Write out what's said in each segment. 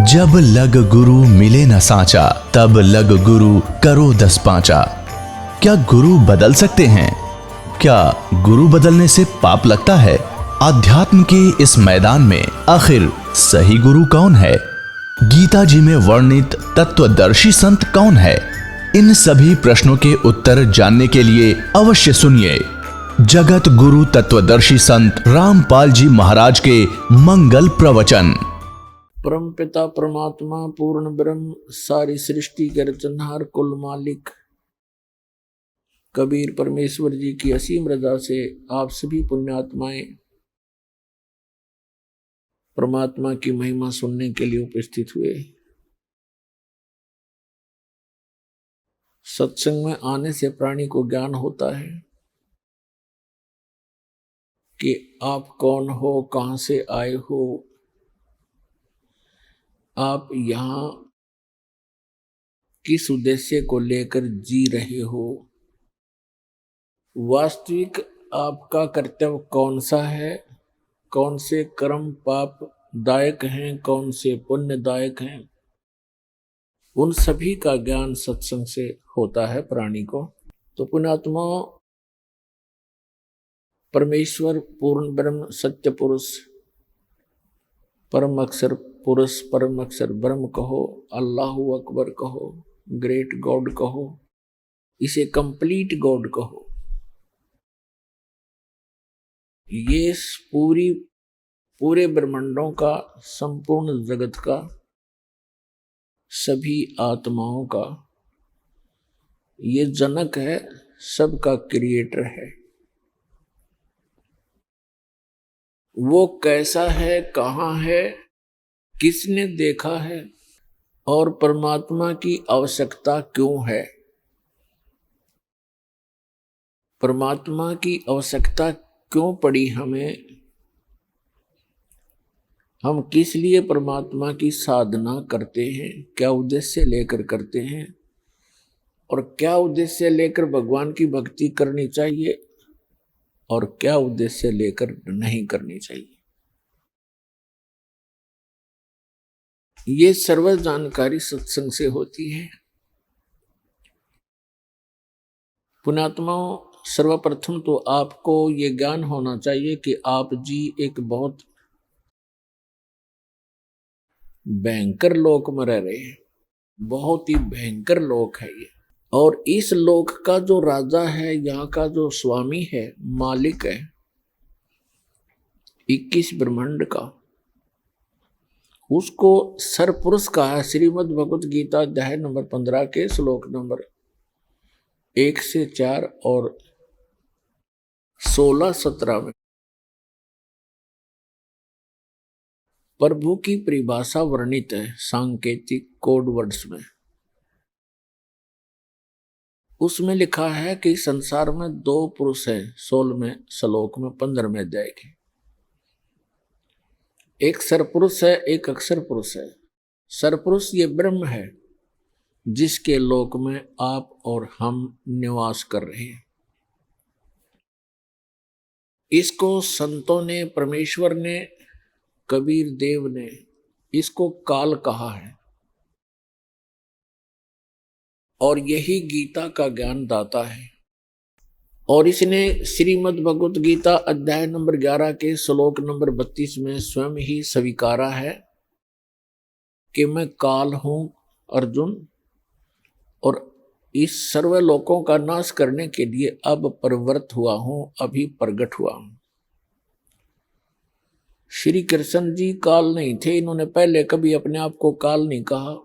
जब लग गुरु मिले न साचा, तब लग गुरु करो 10 पांचा। क्या गुरु बदल सकते हैं? क्या गुरु बदलने से पाप लगता है? अध्यात्म के इस मैदान में आखिर सही गुरु कौन है? गीता जी में वर्णित तत्वदर्शी संत कौन है? इन सभी प्रश्नों के उत्तर जानने के लिए अवश्य सुनिए जगत गुरु तत्वदर्शी संत रामपाल जी महाराज के मंगल प्रवचन। परम पिता परमात्मा पूर्ण ब्रह्म सारी सृष्टि के रचनहार कुल मालिक कबीर परमेश्वर जी की असीम रजा से आप सभी पुण्यात्माएं परमात्मा की महिमा सुनने के लिए उपस्थित हुए। सत्संग में आने से प्राणी को ज्ञान होता है कि आप कौन हो, कहां से आए हो, आप यहां किस उद्देश्य को लेकर जी रहे हो, वास्तविक आपका कर्तव्य कौन सा है, कौन से कर्म पाप दायक हैं, कौन से पुण्यदायक हैं, उन सभी का ज्ञान सत्संग से होता है प्राणी को। तो पुण्यात्मा परमेश्वर पूर्ण ब्रह्म सत्य पुरुष परम अक्षर पुरुष परम अक्षर ब्रह्म कहो, अल्लाहु अकबर कहो, ग्रेट गॉड कहो, इसे कंप्लीट गॉड कहो, ये पूरे ब्रह्मांडों का, संपूर्ण जगत का, सभी आत्माओं का ये जनक है, सबका क्रिएटर है। वो कैसा है, कहाँ है, किसने देखा है और परमात्मा की आवश्यकता क्यों है? परमात्मा की आवश्यकता क्यों पड़ी हमें? हम किस लिए परमात्मा की साधना करते हैं? क्या उद्देश्य लेकर करते हैं और क्या उद्देश्य लेकर भगवान की भक्ति करनी चाहिए और क्या उद्देश्य लेकर नहीं करनी चाहिए? ये सर्व जानकारी सत्संग से होती है। पुण्यात्माओं, सर्वप्रथम तो आपको ये ज्ञान होना चाहिए कि आप जी एक बहुत भयंकर लोक में रह रहे हैं। बहुत ही भयंकर लोक है ये। और इस लोक का जो राजा है, यहाँ का जो स्वामी है, मालिक है 21 ब्रह्मांड का, उसको सरपुरुष कहा है। श्रीमद् भगवत गीता अध्याय नंबर 15 के श्लोक नंबर 1 से 4 और 16-17 में प्रभु की परिभाषा वर्णित है सांकेतिक कोड वर्ड्स में। उसमें लिखा है कि संसार में 2 पुरुष हैं, 16वें श्लोक में 15वें अध्याय के। एक सरपुरुष है, एक अक्षर पुरुष है। सरपुरुष ये ब्रह्म है जिसके लोक में आप और हम निवास कर रहे हैं। इसको संतों ने, परमेश्वर ने, कबीर देव ने इसको काल कहा है और यही गीता का ज्ञान दाता है। और इसने श्रीमद् भगवत गीता अध्याय नंबर 11 के श्लोक नंबर 32 में स्वयं ही स्वीकारा है कि मैं काल हूं अर्जुन, और इस सर्व लोकों का नाश करने के लिए अब प्रवृत्त हुआ हूं, अभी प्रकट हुआ हूं। श्री कृष्ण जी काल नहीं थे, इन्होंने पहले कभी अपने आप को काल नहीं कहा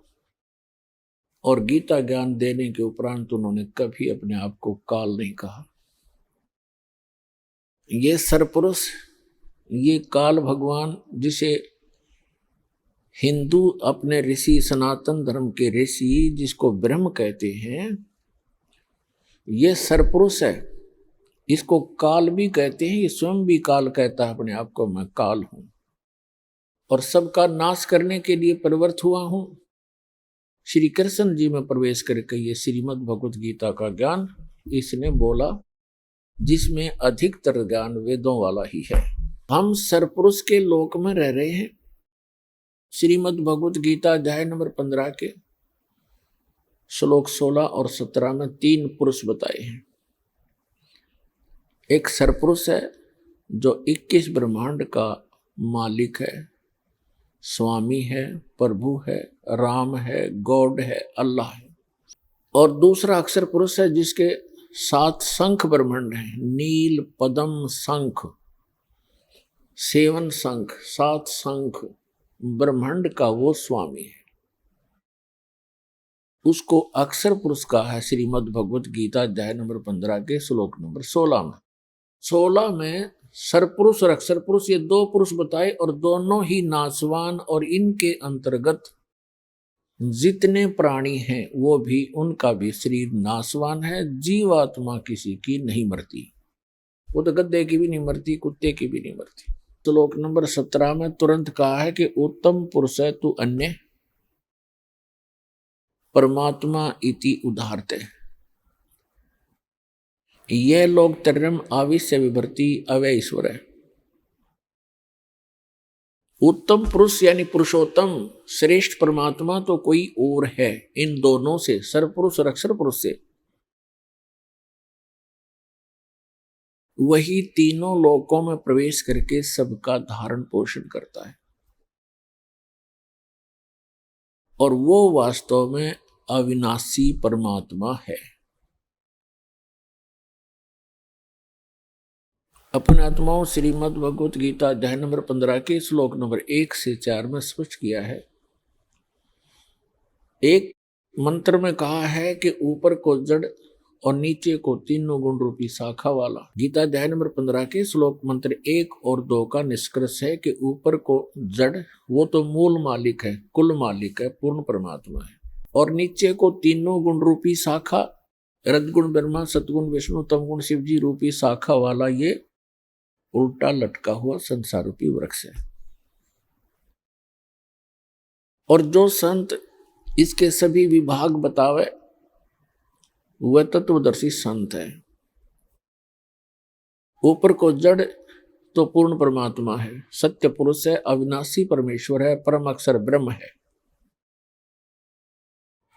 और गीता ज्ञान देने के उपरांत उन्होंने कभी अपने आप को काल नहीं कहा। ये सरपुरुष, ये काल भगवान, जिसे हिंदू अपने ऋषि, सनातन धर्म के ऋषि जिसको ब्रह्म कहते हैं, ये सरपुरुष है। इसको काल भी कहते हैं। ये स्वयं भी काल कहता है अपने आप को, मैं काल हूं और सबका नाश करने के लिए प्रवृत्त हुआ हूं। श्री कृष्ण जी में प्रवेश करके ये श्रीमद् भगवत गीता का ज्ञान इसने बोला, जिसमें अधिकतर ज्ञान वेदों वाला ही है। हम सरपुरुष के लोक में रह रहे हैं श्रीमद् भगवत गीता अध्याय नंबर 15 के श्लोक 16 और 17 में 3 पुरुष बताए हैं। एक सरपुरुष है जो 21 ब्रह्मांड का मालिक है, स्वामी है, प्रभु है, राम है, गॉड है, अल्लाह है। और दूसरा अक्षर पुरुष है जिसके 7 शंख ब्रह्मांड हैं, नील, पद्म, शंख, 7 शंख, 7 शंख ब्रह्मांड का वो स्वामी है। उसको अक्षर पुरुष कहा है श्रीमद् भगवत गीता अध्याय नंबर 15 के श्लोक नंबर 16 में। 16 में सरपुरुष और अक्षर पुरुष ये 2 पुरुष बताए और दोनों ही नाशवान, और इनके अंतर्गत जितने प्राणी हैं वो भी, उनका भी शरीर नाशवान है। जीवात्मा किसी की नहीं मरती, वो तो गद्दे की भी नहीं मरती, कुत्ते की भी नहीं मरती। श्लोक नंबर 17 में तुरंत कहा है कि उत्तम पुरुष है तू अन्य परमात्मा इति उदाहरते। यह लोग तरम आविश्य विभर्ति अवय ईश्वर है। उत्तम पुरुष यानी पुरुषोत्तम श्रेष्ठ परमात्मा तो कोई और है इन दोनों से, सरपुरुष और अक्षर पुरुष से। वही तीनों लोकों में प्रवेश करके सबका धारण पोषण करता है, और वो वास्तव में अविनाशी परमात्मा है। अपने आत्माओं श्रीमद् भगवत गीता अध्याय नंबर 15 के श्लोक नंबर 1 से 4 में स्पष्ट किया है। एक मंत्र में कहा है कि ऊपर को जड़ और नीचे को तीनों गुण रूपी शाखा वाला। गीता अध्याय नंबर 15 के श्लोक मंत्र 1 और 2 का निष्कर्ष है कि ऊपर को जड़ वो तो मूल मालिक है, कुल मालिक है, पूर्ण परमात्मा है, और नीचे को तीनों गुण रूपी शाखा, रजगुण ब्रह्मा, सतगुण विष्णु, तमगुण शिव जी रूपी शाखा वाला ये उल्टा लटका हुआ संसार रूपी वृक्ष है। और जो संत इसके सभी विभाग बतावे वह तत्वदर्शी संत है। ऊपर को जड़ तो पूर्ण परमात्मा है, सत्य पुरुष है, अविनाशी परमेश्वर है, परम अक्षर ब्रह्म है।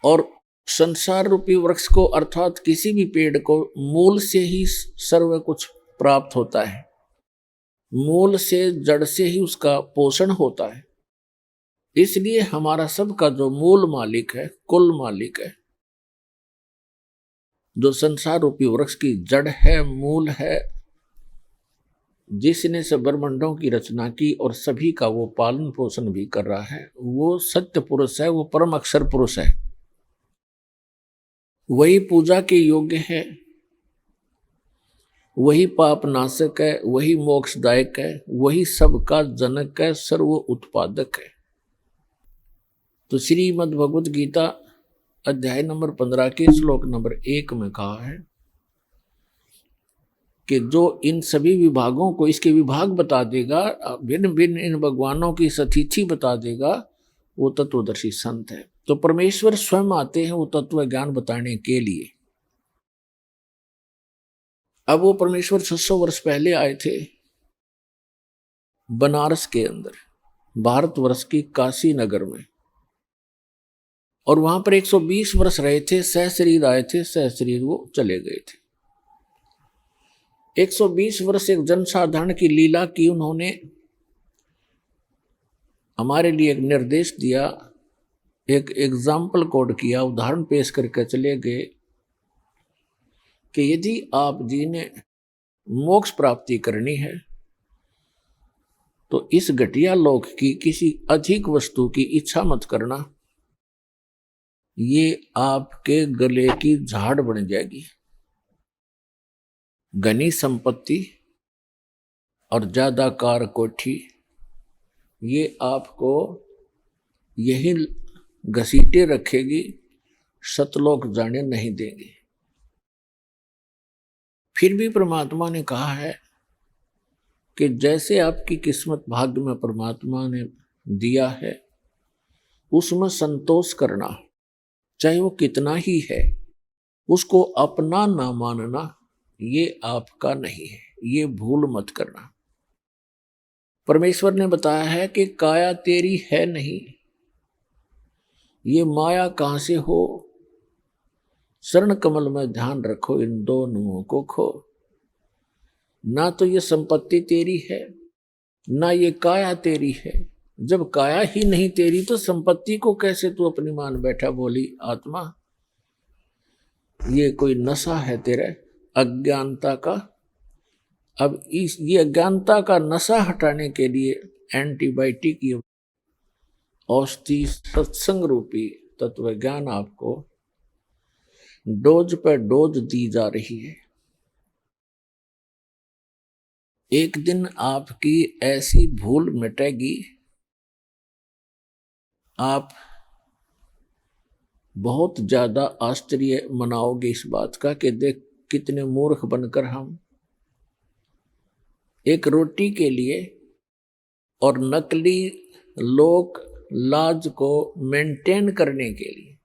और संसार रूपी वृक्ष को अर्थात किसी भी पेड़ को मूल से ही सर्व कुछ प्राप्त होता है, मूल से जड़ से ही उसका पोषण होता है। इसलिए हमारा सबका जो मूल मालिक है, कुल मालिक है, जो संसार रूपी वृक्ष की जड़ है, मूल है, जिसने सब ब्रह्मांडों की रचना की और सभी का वो पालन पोषण भी कर रहा है, वो सत्य पुरुष है, वो परम अक्षर पुरुष है। वही पूजा के योग्य है, वही पाप नाशक है, वही मोक्षदायक है, वही सबका जनक है, सर्व उत्पादक है। तो श्रीमद् भगवत गीता अध्याय नंबर 15 के श्लोक नंबर 1 में कहा है कि जो इन सभी विभागों को, इसके विभाग बता देगा, भिन्न भिन्न इन भगवानों की सतिथि बता देगा, वो तत्वदर्शी संत है। तो परमेश्वर स्वयं आते हैं वो तत्व ज्ञान बताने के लिए। अब वो परमेश्वर 600 वर्ष पहले आए थे बनारस के अंदर, भारतवर्ष की काशी नगर में, और वहां पर 120 वर्ष रहे थे, सहशरीर आए थे, सहशरीर वो चले गए थे। 120 वर्ष एक जनसाधारण की लीला की उन्होंने, हमारे लिए एक निर्देश दिया, एक एग्जाम्पल कोड किया, उदाहरण पेश करके चले गए कि यदि आप जी ने मोक्ष प्राप्ति करनी है तो इस घटिया लोक की किसी अधिक वस्तु की इच्छा मत करना, ये आपके गले की झाड़ बन जाएगी। घनी संपत्ति और ज्यादा कार कोठी ये आपको यही घसीटे रखेगी, सतलोक जाने नहीं देंगे। फिर भी परमात्मा ने कहा है कि जैसे आपकी किस्मत भाग्य में परमात्मा ने दिया है उसमें संतोष करना, चाहे वो कितना ही है, उसको अपना ना मानना, ये आपका नहीं है, ये भूल मत करना। परमेश्वर ने बताया है कि काया तेरी है नहीं, ये माया कहां से हो। शरण कमल में ध्यान रखो, इन दोनों को खो। ना तो ये संपत्ति तेरी है, ना ये काया तेरी है। जब काया ही नहीं तेरी तो संपत्ति को कैसे तू अपनी मान बैठा। बोली आत्मा, ये कोई नशा है तेरे अज्ञानता का। अब ये अज्ञानता का नशा हटाने के लिए एंटीबायोटिक की औषधि सत्संग रूपी तत्व ज्ञान आपको डोज पर डोज दी जा रही है। एक दिन आपकी ऐसी भूल मिटेगी, आप बहुत ज्यादा आश्चर्य मनाओगे इस बात का कि देख कितने मूर्ख बनकर हम एक रोटी के लिए और नकली लोक लाज को मेंटेन करने के लिए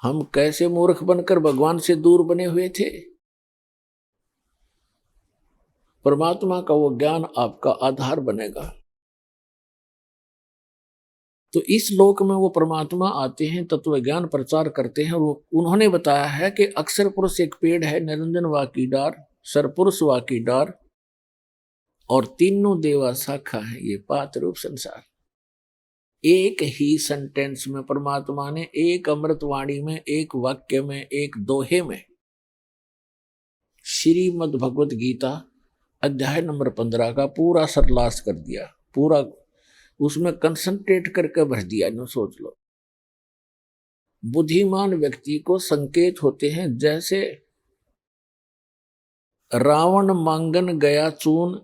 हम कैसे मूर्ख बनकर भगवान से दूर बने हुए थे। परमात्मा का वो ज्ञान आपका आधार बनेगा। तो इस लोक में वो परमात्मा आते हैं, तत्व ज्ञान प्रचार करते हैं। और उन्होंने बताया है कि अक्षर पुरुष एक पेड़ है, निरंजन वाकी डार, सरपुरुष वाकी डार, और तीनों देवा शाखा है ये पात रूप संसार। एक ही सेंटेंस में परमात्मा ने एक अमृतवाणी में, एक वाक्य में, एक दोहे में श्रीमद् भगवत गीता अध्याय नंबर 15 का पूरा सरलास कर दिया, पूरा उसमें कंसंट्रेट करके भर दिया। नो सोच लो, बुद्धिमान व्यक्ति को संकेत होते हैं जैसे रावण मांगन गया चून,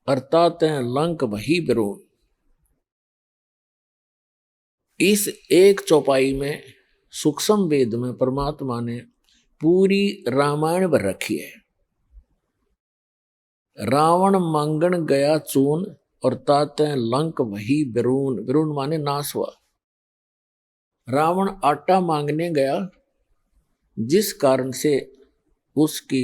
अर्थात लंक वही बिरून। इस एक चौपाई में सूक्ष्म वेद में परमात्मा ने पूरी रामायण भर रखी है। रावण मांगन गया चून और ताते लंक वही बिरून। बिरून माने नाश हुआ। रावण आटा मांगने गया, जिस कारण से उसकी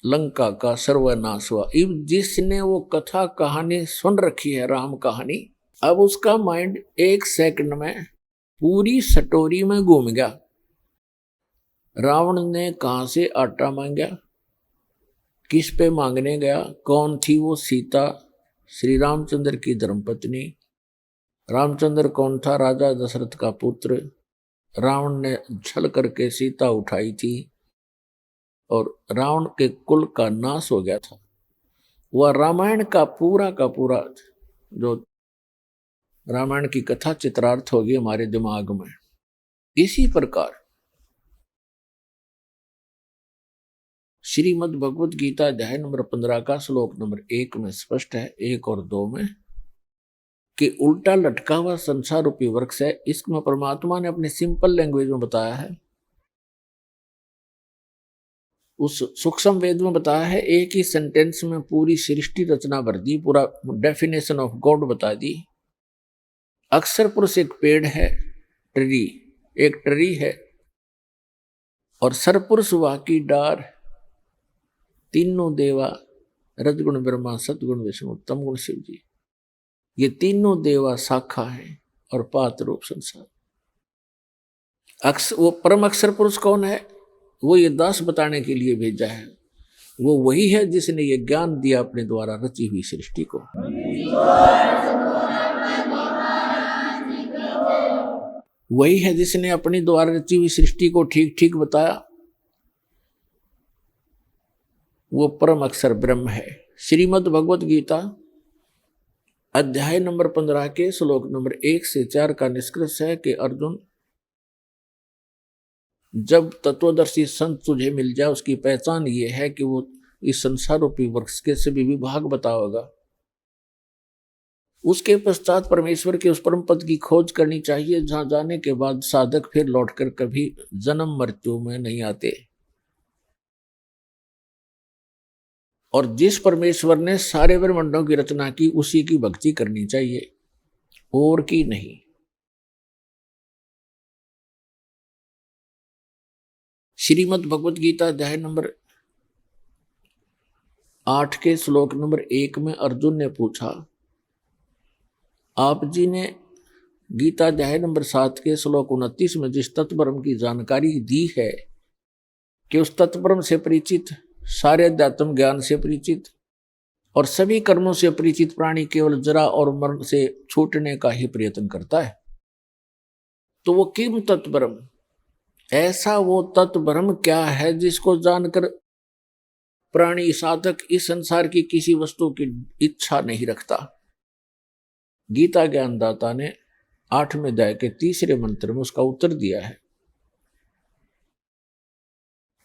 लंका का सर्वनाश हुआ। जिसने वो कथा कहानी सुन रखी है, राम कहानी, अब उसका माइंड एक सेकंड में पूरी स्टोरी में घूम गया। रावण ने कहां से आटा मांगा, किस पे मांगने गया, कौन थी वो सीता, श्री रामचंद्र की धर्मपत्नी। रामचंद्र कौन था, राजा दशरथ का पुत्र। रावण ने छल करके सीता उठाई थी और रावण के कुल का नाश हो गया था। वह रामायण का पूरा जो रामायण की कथा चित्रार्थ होगी हमारे दिमाग में। इसी प्रकार श्रीमद् भगवत गीता अध्याय नंबर 15 का श्लोक नंबर 1 में स्पष्ट है, 1 और 2 में, कि उल्टा लटका हुआ संसार रूपी वृक्ष है। इसमें परमात्मा ने अपने सिंपल लैंग्वेज में बताया है। उस सूक्ष्म वेद में बताया है, एक ही सेंटेंस में पूरी सृष्टि रचना भर दी, पूरा डेफिनेशन ऑफ गॉड बता दी। अक्षर पुरुष एक पेड़ है, ट्री, एक ट्री है, और सरपुरुष वाकी डार, तीनों देवा, रजगुण ब्रह्मा, सतगुण विष्णु, तमगुण शिव जी, ये तीनों देवा शाखा है और पात रूप संसार। वो परम अक्षर पुरुष कौन है, वो ये दास बताने के लिए भेजा है। वो वही है जिसने ये ज्ञान दिया अपने द्वारा रची हुई सृष्टि को। वही है जिसने अपनी द्वारा रची हुई सृष्टि को ठीक ठीक बताया। वो परम अक्षर ब्रह्म है। श्रीमद् भगवत गीता अध्याय नंबर 15 के श्लोक नंबर 1 से 4 का निष्कर्ष है कि अर्जुन, जब तत्वदर्शी संत तुझे मिल जाए, उसकी पहचान ये है कि वो इस संसार रूपी वृक्ष के सभी विभाग बताओगा। उसके पश्चात परमेश्वर के उस परम पद की खोज करनी चाहिए, जहां जाने के बाद साधक फिर लौटकर कभी जन्म मृत्यु में नहीं आते। और जिस परमेश्वर ने सारे ब्रह्मांडों की रचना की, उसी की भक्ति करनी चाहिए, और की नहीं। श्रीमद् भगवत गीता अध्याय नंबर 8 के श्लोक नंबर 1 में अर्जुन ने पूछा, आप जी ने गीता अध्याय नंबर 7 के श्लोक 29 में जिस तत्वब्रह्म की जानकारी दी है कि उस तत्वब्रह्म से परिचित, सारे अध्यात्म ज्ञान से परिचित और सभी कर्मों से परिचित प्राणी केवल जरा और मरण से छूटने का ही प्रयत्न करता है। तो वो किम तत्वब्रह्म, ऐसा वो तत्वब्रह्म क्या है जिसको जानकर प्राणी साधक इस संसार की किसी वस्तु की इच्छा नहीं रखता। गीता ज्ञानदाता ने 8वें अध्याय के 3रे मंत्र में उसका उत्तर दिया है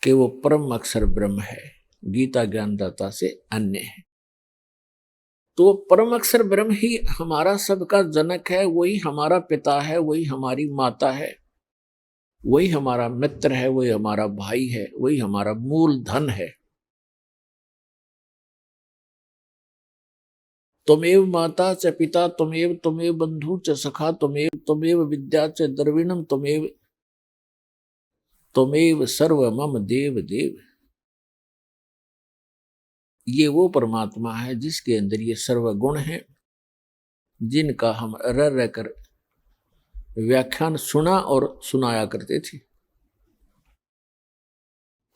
कि वो परम अक्षर ब्रह्म है, गीता ज्ञानदाता से अन्य है। तो परम अक्षर ब्रह्म ही हमारा सबका जनक है, वही हमारा पिता है, वही हमारी माता है, वही हमारा मित्र है, वही हमारा भाई है, वही हमारा मूल धन है। त्वमेव माता च पिता त्वमेव बंधु च सखा त्वमेव विद्या च द्रविणम त्वमेव सर्व मम देव देव। ये वो परमात्मा है जिसके अंदर ये सर्व गुण हैं, जिनका हम रह रहकर व्याख्यान सुना और सुनाया करते थे।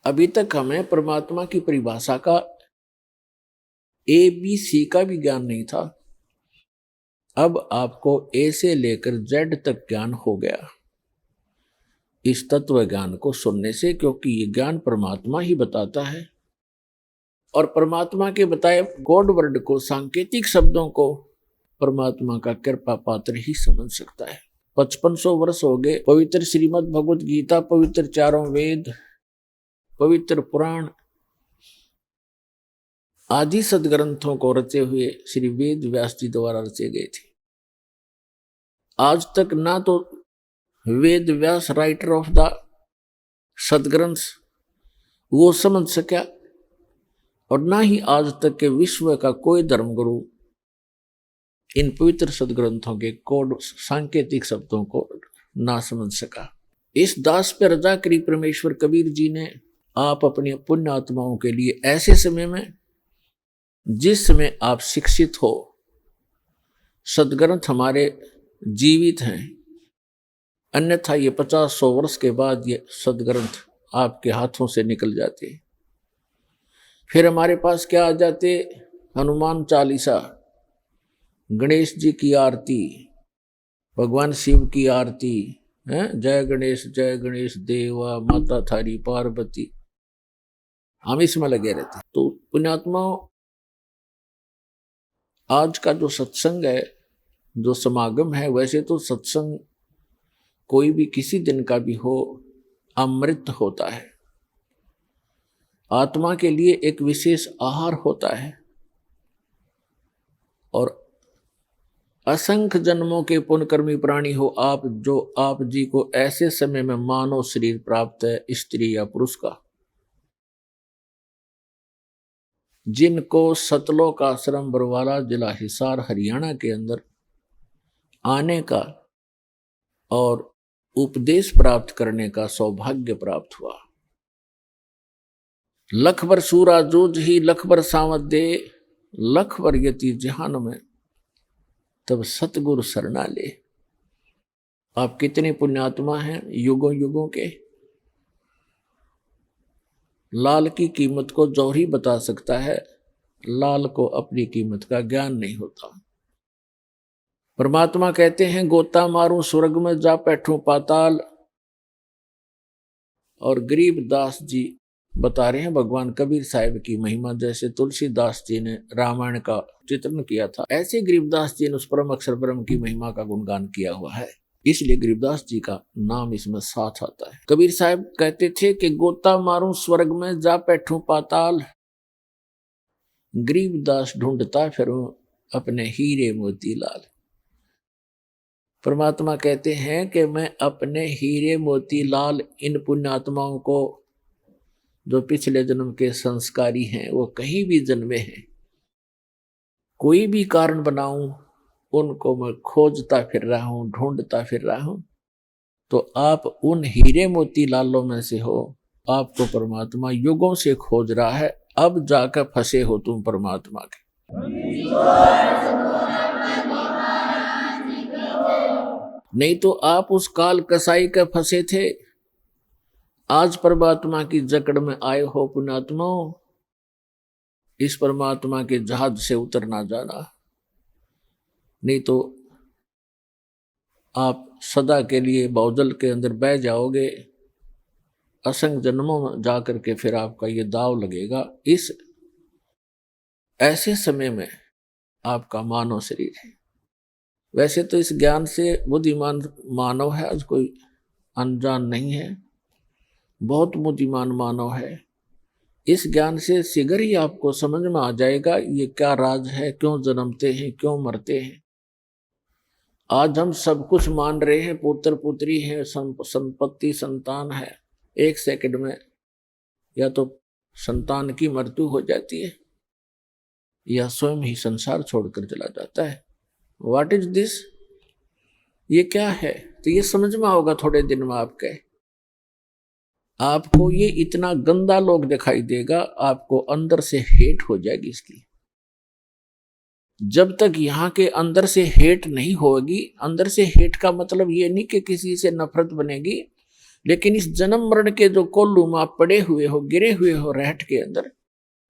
अभी तक हमें परमात्मा की परिभाषा का ABC का भी ज्ञान नहीं था। अब आपको A से लेकर Z तक ज्ञान हो गया इस तत्व ज्ञान को सुनने से, क्योंकि ये ज्ञान परमात्मा ही बताता है और परमात्मा के बताए कोड वर्ड को, सांकेतिक शब्दों को परमात्मा का कृपा पात्र ही समझ सकता है। 5500 वर्ष हो गए पवित्र श्रीमद् भगवत गीता, पवित्र चारों वेद, पवित्र पुराण आदि सदग्रंथों को रचे हुए श्री वेद व्यास जी द्वारा रचे गए थे। आज तक ना तो Ved Vyas writer of the सदग्रंथ वो समझ सका और ना ही आज तक के विश्व का कोई धर्मगुरु इन पवित्र सदग्रंथों के कोड सांकेतिक शब्दों को ना समझ सका। इस दास पर रजा करी परमेश्वर कबीर जी ने आप अपनी पुण्य आत्माओं के लिए ऐसे समय में, जिस समय आप शिक्षित हो, सदग्रंथ हमारे जीवित हैं, अन्यथा ये 50-100 वर्ष के बाद ये सदग्रंथ आपके हाथों से निकल जाते। फिर हमारे पास क्या आ जाते? हनुमान चालीसा, गणेश जी की आरती, भगवान शिव की आरती है, जय गणेश देवा माता थारी पार्वती, हम इसमें लगे रहते। तो पुण्यात्माओं, आज का जो सत्संग है, जो समागम है, वैसे तो सत्संग कोई भी किसी दिन का भी हो अमृत होता है, आत्मा के लिए एक विशेष आहार होता है और असंख्य जन्मों के पुण्यकर्मी प्राणी हो आप, जो आप जी को ऐसे समय में मानव शरीर प्राप्त है, स्त्री या पुरुष का, जिनको सतलोक आश्रम बरवाला जिला हिसार हरियाणा के अंदर आने का और उपदेश प्राप्त करने का सौभाग्य प्राप्त हुआ। लख बर सूरा जूझ ही लख बर सावत दे, लख बर यति जहान में तब सतगुरु शरणा ले। आप कितने पुण्यात्मा हैं युगों युगों के। लाल की कीमत को जौहरी बता सकता है, लाल को अपनी कीमत का ज्ञान नहीं होता। परमात्मा कहते हैं गोता मारूं स्वर्ग में जा बैठूं पाताल, और गरीब दास जी बता रहे हैं भगवान कबीर साहिब की महिमा। जैसे तुलसीदास जी ने रामायण का चित्रण किया था, ऐसे गरीबदास जी ने उस परम अक्षर ब्रह्म की महिमा का गुणगान किया हुआ है, इसलिए गरीबदास जी का नाम इसमें साथ आता है। कबीर साहब कहते थे कि गोता मारूं स्वर्ग में जा बैठूं पाताल, गरीबदास ढूंढता फिरूं अपने हीरे मोती लाल। परमात्मा कहते हैं कि मैं अपने हीरे मोती लाल इन पुण्यात्माओं को, जो पिछले जन्म के संस्कारी हैं, वो कहीं भी जन्मे हैं, कोई भी कारण बनाऊं, उनको मैं खोजता फिर रहा हूं, ढूंढता फिर रहा हूं। तो आप उन हीरे मोती लालों में से हो, आपको परमात्मा युगों से खोज रहा है, अब जाकर फंसे हो तुम परमात्मा के। नहीं तो आप उस काल कसाई के फंसे थे, आज परमात्मा की जकड़ में आए हो पुण्यात्माओं। इस परमात्मा के जहाज से उतरना जाना, नहीं तो आप सदा के लिए बाउदल के अंदर बह जाओगे। असंख्य जन्मों में जाकर के फिर आपका ये दाव लगेगा। इस ऐसे समय में आपका मानव शरीर है। वैसे तो इस ज्ञान से बुद्धिमान मानव है, आज कोई अनजान नहीं है, बहुत बुद्धिमान मानव है। इस ज्ञान से शीघ्र ही आपको समझ में आ जाएगा ये क्या राज है, क्यों जन्मते हैं, क्यों मरते हैं। आज हम सब कुछ मान रहे हैं, पुत्र पुत्री है, संपत्ति संतान है। एक सेकंड में या तो संतान की मृत्यु हो जाती है या स्वयं ही संसार छोड़कर चला जाता है। What is this? ये क्या है? तो ये समझ में आओगा थोड़े दिन में आपको ये इतना गंदा लोग दिखाई देगा, आपको अंदर से हेट हो जाएगी इसकी। जब तक यहाँ के अंदर से हेट नहीं होगी, अंदर से हेट का मतलब ये नहीं कि किसी से नफरत बनेगी, लेकिन इस जन्म मरण के जो कोल्लू में आप पड़े हुए हो, गिरे हुए हो रहट के अंदर,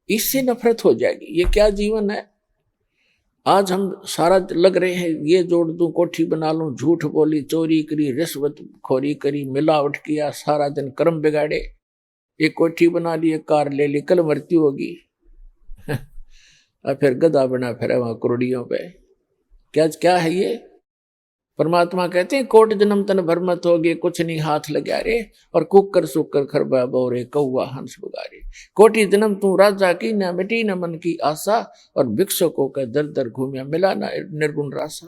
इससे नफरत हो जाएगी। ये क्या जीवन है? आज हम सारा लग रहे हैं ये जोड़ दूं, कोठी बना लूं, झूठ बोली, चोरी करी, रिश्वत खोरी करी, मिलावट किया, सारा दिन कर्म बिगाड़े, एक कोठी बना ली, एक कार ले ली, कल मृत्यु होगी और फिर गधा बना फिर वहां करोड़ियों पे। क्या है ये? परमात्मा कहते हैं कोट जन्म तन भर मत होगे, कुछ नहीं हाथ लगा रे, और कुकर सुकर खरबा बोरे, कौआ हंस बुगारे। कोटि जन्म तू राजा की, न मिटी न मन की आशा, और भिक्षुकों का दर दर घूमिया, मिला ना निर्गुण रासा।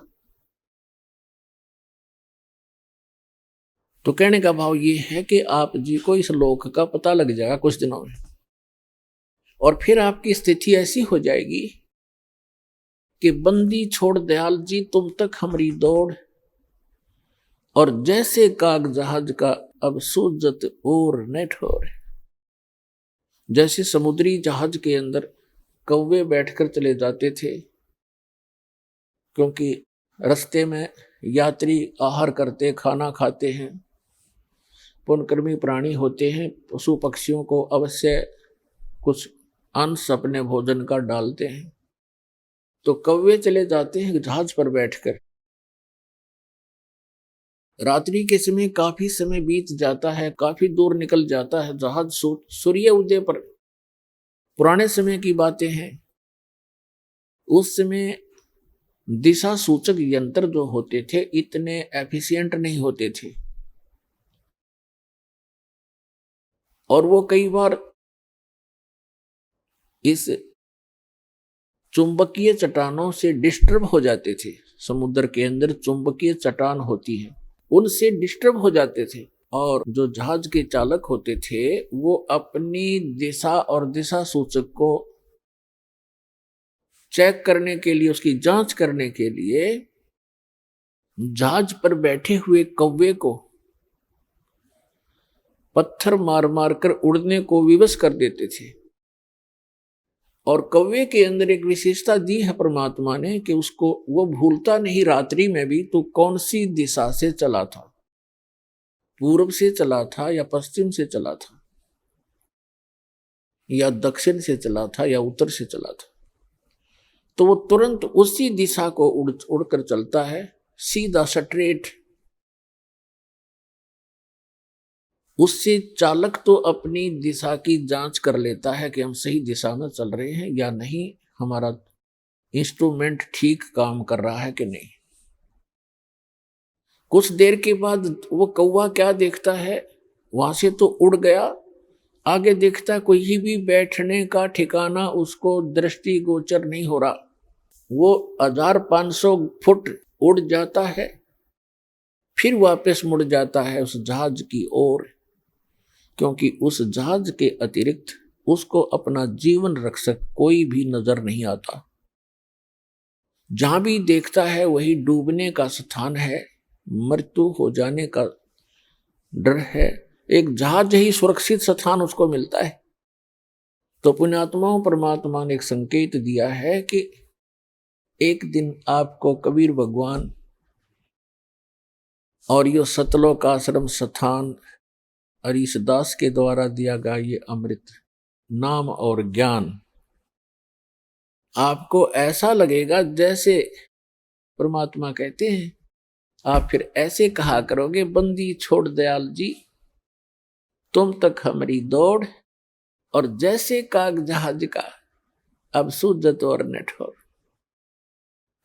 तो कहने का भाव ये है कि आप जी को इस लोक का पता लग जाएगा कुछ दिनों में, और फिर आपकी स्थिति ऐसी हो जाएगी कि बंदी छोड़ दयाल जी तुम तक हमारी दौड़, और जैसे काग जहाज का अब सूजत और न ठोर। जैसे समुद्री जहाज के अंदर कौवे बैठकर चले जाते थे, क्योंकि रास्ते में यात्री आहार करते, खाना खाते हैं, पुण्यकर्मी प्राणी होते हैं, पशु पक्षियों को अवश्य कुछ अंश अपने भोजन का डालते हैं। तो कौवे चले जाते हैं जहाज पर बैठकर। रात्रि के समय काफी समय बीत जाता है, काफी दूर निकल जाता है जहाज, सूर्य उदय पर। पुराने समय की बातें हैं। उस समय दिशा सूचक यंत्र जो होते थे इतने एफिशिएंट नहीं होते थे, और वो कई बार इस चुंबकीय चट्टानों से डिस्टर्ब हो जाते थे। समुद्र के अंदर चुंबकीय चट्टान होती है, उनसे डिस्टर्ब हो जाते थे, और जो जहाज के चालक होते थे वो अपनी दिशा और दिशा सूचक को चेक करने के लिए, उसकी जांच करने के लिए जहाज पर बैठे हुए कौवे को पत्थर मार मार कर उड़ने को विवश कर देते थे। और कौवे के अंदर एक विशेषता दी है परमात्मा ने कि उसको वो भूलता नहीं रात्रि में भी तो कौन सी दिशा से चला था, पूर्व से चला था या पश्चिम से चला था या दक्षिण से चला था या उत्तर से चला था। तो वो तुरंत उसी दिशा को उड़कर चलता है, सीधा स्ट्रेट। उससे चालक तो अपनी दिशा की जांच कर लेता है कि हम सही दिशा में चल रहे हैं या नहीं, हमारा इंस्ट्रूमेंट ठीक काम कर रहा है कि नहीं। कुछ देर के बाद वो कौवा क्या देखता है, वहां से तो उड़ गया, आगे देखता कोई भी बैठने का ठिकाना उसको दृष्टि गोचर नहीं हो रहा। वो 1500 फुट उड़ जाता है, फिर वापस मुड़ जाता है उस जहाज की ओर, क्योंकि उस जहाज के अतिरिक्त उसको अपना जीवन रक्षक कोई भी नजर नहीं आता। जहां भी देखता है वही डूबने का स्थान है, मृत्यु हो जाने का डर है। एक जहाज ही सुरक्षित स्थान उसको मिलता है। तो पुण्यात्माओं, परमात्मा ने एक संकेत दिया है कि एक दिन आपको कबीर भगवान और यो सतलोक आश्रम स्थान और इस दास के द्वारा दिया गया ये अमृत नाम और ज्ञान आपको ऐसा लगेगा जैसे परमात्मा कहते हैं, आप फिर ऐसे कहा करोगे, बंदी छोड़ दयाल जी तुम तक हमारी दौड़, और जैसे काग जहाज का अब सूझत और नठौर।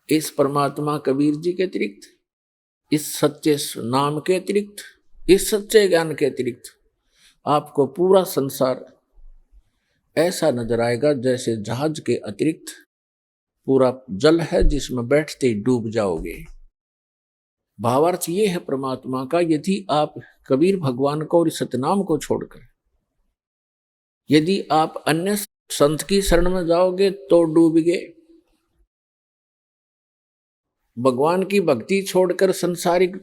इस परमात्मा कबीर जी के अतिरिक्त, इस सच्चे नाम के अतिरिक्त, इस सच्चे ज्ञान के अतिरिक्त आपको पूरा संसार ऐसा नजर आएगा जैसे जहाज के अतिरिक्त पूरा जल है जिसमें बैठते ही डूब जाओगे। भावार्थ ये है परमात्मा का, यदि आप कबीर भगवान को और सतनाम को छोड़कर यदि आप अन्य संत की शरण में जाओगे तो डूब गए, भगवान की भक्ति छोड़कर संसारिक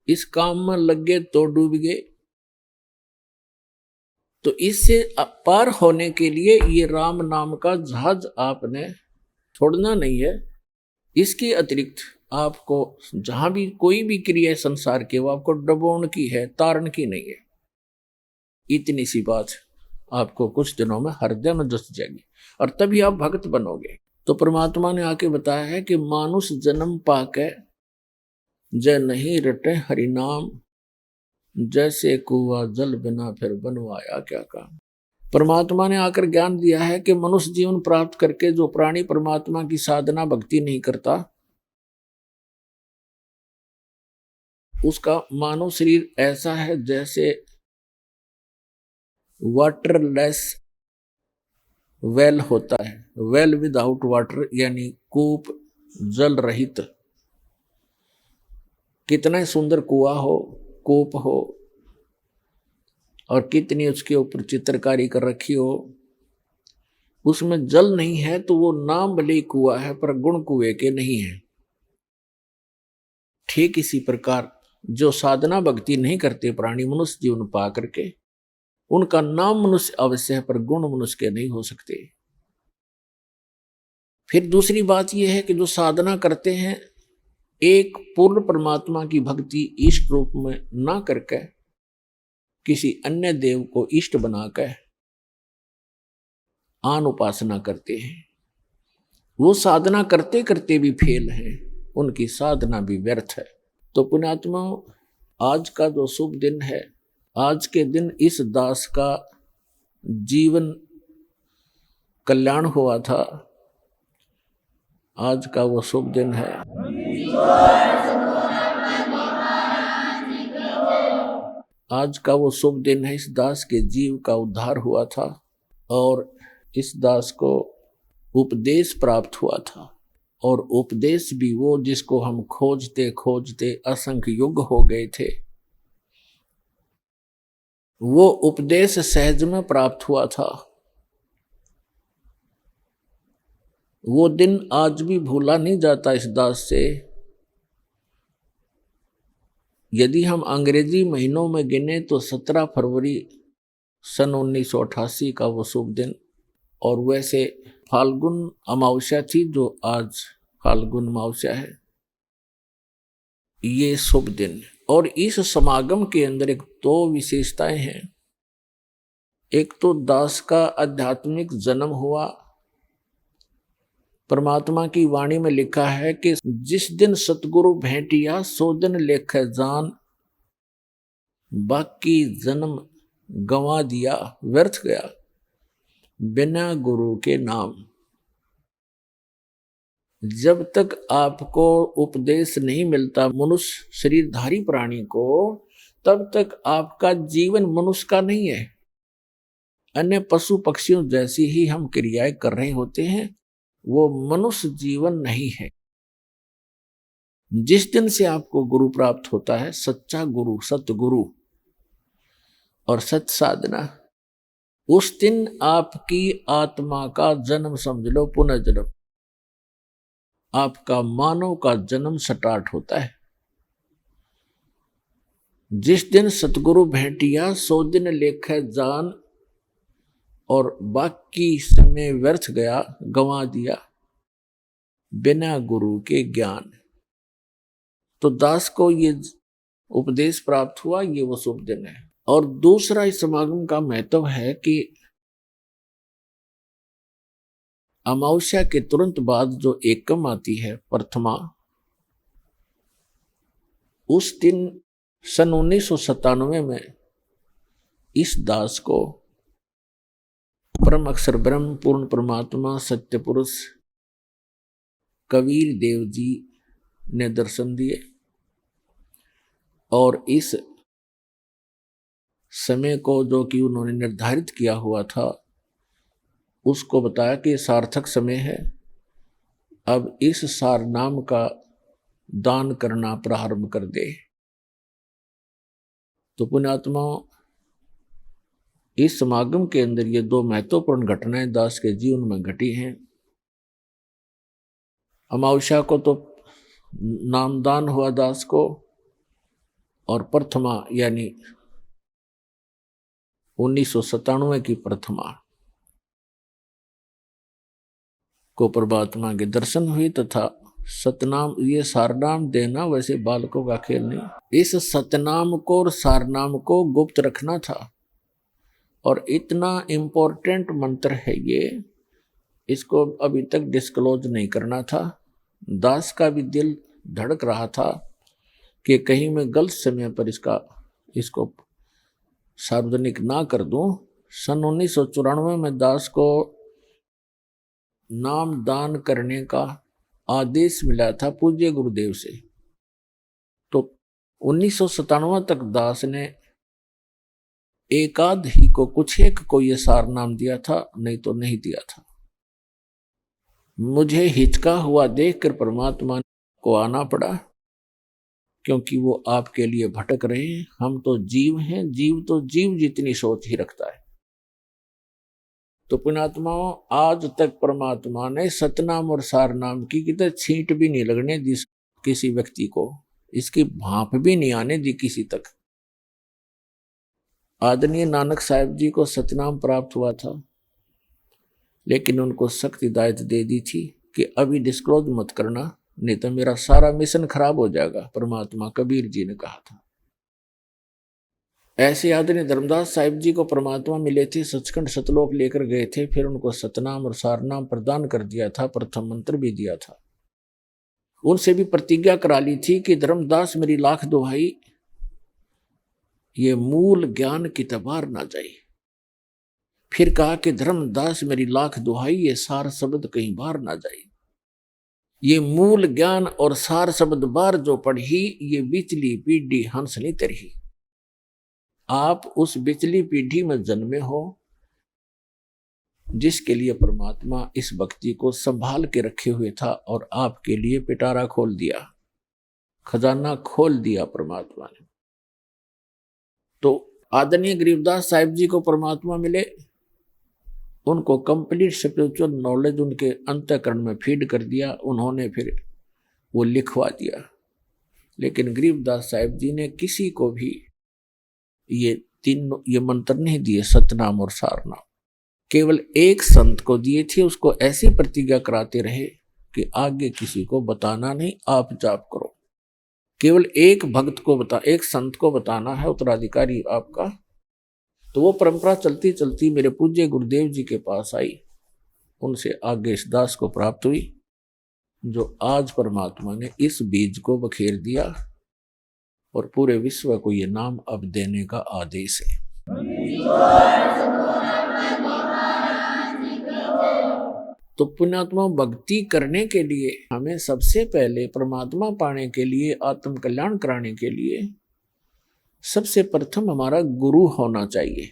इस काम में लग गए तो डूब गए। तो इससे पार होने के लिए ये राम नाम का जहाज आपने छोड़ना नहीं है। इसके अतिरिक्त आपको जहां भी कोई भी क्रिया संसार के, वो आपको डबोण की है, तारण की नहीं है। इतनी सी बात आपको कुछ दिनों में हृदय में जस जाएगी और तभी आप भक्त बनोगे। तो परमात्मा ने आके बताया है कि मानुष जन्म पाके जय नहीं रटे हरि नाम, जैसे कुआ जल बिना फिर बनवाया क्या काम। परमात्मा ने आकर ज्ञान दिया है कि मनुष्य जीवन प्राप्त करके जो प्राणी परमात्मा की साधना भक्ति नहीं करता, उसका मानव शरीर ऐसा है जैसे वाटरलेस वेल होता है, वेल विदाउट वाटर, यानी कूप जल रहित। कितना सुंदर कुआं हो, कूप हो, और कितनी उसके ऊपर चित्रकारी कर रखी हो, उसमें जल नहीं है तो वो नाम भले कुआं है पर गुण कुएं के नहीं है। ठीक इसी प्रकार जो साधना भक्ति नहीं करते प्राणी मनुष्य जीवन पा करके, उनका नाम मनुष्य अवश्य है पर गुण मनुष्य के नहीं हो सकते। फिर दूसरी बात यह है कि जो साधना करते हैं एक पूर्ण परमात्मा की भक्ति इष्ट रूप में ना करके किसी अन्य देव को इष्ट बनाकर आन उपासना करते हैं, वो साधना करते करते भी फेल हैं, उनकी साधना भी व्यर्थ है। तो पुण्यात्मा, आज का जो शुभ दिन है, आज के दिन इस दास का जीवन कल्याण हुआ था, आज का वो शुभ दिन है। आज का वो शुभ दिन है, इस दास के जीव का उद्धार हुआ था और इस दास को उपदेश प्राप्त हुआ था। और उपदेश भी वो जिसको हम खोजते खोजते असंख्य युग हो गए थे, वो उपदेश सहज में प्राप्त हुआ था। वो दिन आज भी भूला नहीं जाता इस दास से। यदि हम अंग्रेजी महीनों में गिने तो 17 फरवरी सन 1988 का वो शुभ दिन, और वैसे फाल्गुन अमावस्या थी जो आज फाल्गुन अमावस्या है, ये शुभ दिन। और इस समागम के अंदर एक दो विशेषताएं हैं। एक तो दास का आध्यात्मिक जन्म हुआ। परमात्मा की वाणी में लिखा है कि जिस दिन सतगुरु भेंटिया सो दिन लेखे जान, बाकी जन्म गंवा दिया व्यर्थ गया बिना गुरु के नाम। जब तक आपको उपदेश नहीं मिलता मनुष्य शरीरधारी प्राणी को, तब तक आपका जीवन मनुष्य का नहीं है। अन्य पशु पक्षियों जैसी ही हम क्रियाएं कर रहे होते हैं, वो मनुष्य जीवन नहीं है। जिस दिन से आपको गुरु प्राप्त होता है, सच्चा गुरु, सतगुरु और सत साधना, उस दिन आपकी आत्मा का जन्म समझ लो, पुनर्जन्म, आपका मानव का जन्म स्टार्ट होता है। जिस दिन सतगुरु भेंटिया सो दिन लेखे जान, और बाकी समय व्यर्थ गया, गंवा दिया बिना गुरु के ज्ञान। तो दास को ये उपदेश प्राप्त हुआ, ये वो शुभ दिन है। और दूसरा इस समागम का महत्व है कि अमावस्या के तुरंत बाद जो एकम आती है, प्रथमा, उस दिन सन 1997 में इस दास को परम अक्षर ब्रह्म पूर्ण परमात्मा सत्य पुरुष कबीर देव जी ने दर्शन दिए और इस समय को जो कि उन्होंने निर्धारित किया हुआ था उसको बताया कि सार्थक समय है, अब इस सार नाम का दान करना प्रारंभ कर दे। तो पुण्यात्माओं, इस समागम के अंदर ये दो महत्वपूर्ण घटनाएं दास के जीवन में घटी हैं। अमावस्या को तो नामदान हुआ दास को, और प्रथमा यानी 1997 की प्रथमा को परमात्मा के दर्शन हुए तथा सतनाम, ये सारनाम देना वैसे बालकों का खेल नहीं। इस सतनाम को और सारनाम को गुप्त रखना था और इतना इम्पोर्टेंट मंत्र है ये, इसको अभी तक डिस्क्लोज नहीं करना था। दास का भी दिल धड़क रहा था कि कहीं मैं गलत समय पर इसको सार्वजनिक ना कर दूं। सन 1994 में दास को नाम दान करने का आदेश मिला था पूज्य गुरुदेव से। तो 1997 तक दास ने एकाध ही को, कुछ एक को ये सार नाम दिया था, नहीं तो नहीं दिया था। मुझे हिचका हुआ देखकर परमात्मा को आना पड़ा, क्योंकि वो आपके लिए भटक रहे हैं। हम तो जीव हैं, जीव तो जीव जितनी सोच ही रखता है। तो पुण्यात्माओं, आज तक परमात्मा ने सतनाम और सारनाम की कितने छींट भी नहीं लगने दी किसी व्यक्ति को, इसकी भाप भी नहीं आने दी किसी तक। आदरणीय नानक साहिब जी को सतनाम प्राप्त हुआ था, लेकिन उनको सख्त हिदायत दे दी थी कि अभी डिस्क्लोज मत करना, नहीं तो मेरा सारा मिशन खराब हो जाएगा, परमात्मा कबीर जी ने कहा था। ऐसे आदरणीय धर्मदास साहिब जी को परमात्मा मिले थे, सचखंड सतलोक लेकर गए थे, फिर उनको सतनाम और सारनाम प्रदान कर दिया था, प्रथम मंत्र भी दिया था। उनसे भी प्रतिज्ञा करा ली थी कि धर्मदास मेरी लाख दुहाई, ये मूल ज्ञान की तबार ना जाए। फिर कहा कि धर्मदास मेरी लाख दुहाई, ये सार शब्द कहीं बाहर ना जाए। ये मूल ज्ञान और सार शब्द बार जो पढ़ी, ये बिचली पीढ़ी हंस नहीं तरही। आप उस बिचली पीढ़ी में जन्मे हो जिसके लिए परमात्मा इस भक्ति को संभाल के रखे हुए था, और आपके लिए पिटारा खोल दिया, खजाना खोल दिया परमात्मा ने। तो आदरणीय गरीबदास साहिब जी को परमात्मा मिले, उनको कंप्लीट स्पिरिचुअल नॉलेज उनके अंतःकरण में फीड कर दिया, उन्होंने फिर वो लिखवा दिया। लेकिन गरीबदास साहिब जी ने किसी को भी ये मंत्र नहीं दिए, सतनाम और सारनाम। केवल एक संत को दिए थे, उसको ऐसी प्रतिज्ञा कराते रहे कि आगे किसी को बताना नहीं, आप जाप करो। केवल एक भक्त को एक संत को बताना है, उत्तराधिकारी आपका। तो वो परंपरा चलती चलती मेरे पूज्य गुरुदेव जी के पास आई, उनसे आगे इस दास को प्राप्त हुई, जो आज परमात्मा ने इस बीज को बखेर दिया और पूरे विश्व को ये नाम अब देने का आदेश है। तो पुण्यात्मा, भक्ति करने के लिए हमें सबसे पहले परमात्मा पाने के लिए, आत्म कल्याण कराने के लिए सबसे प्रथम हमारा गुरु होना चाहिए।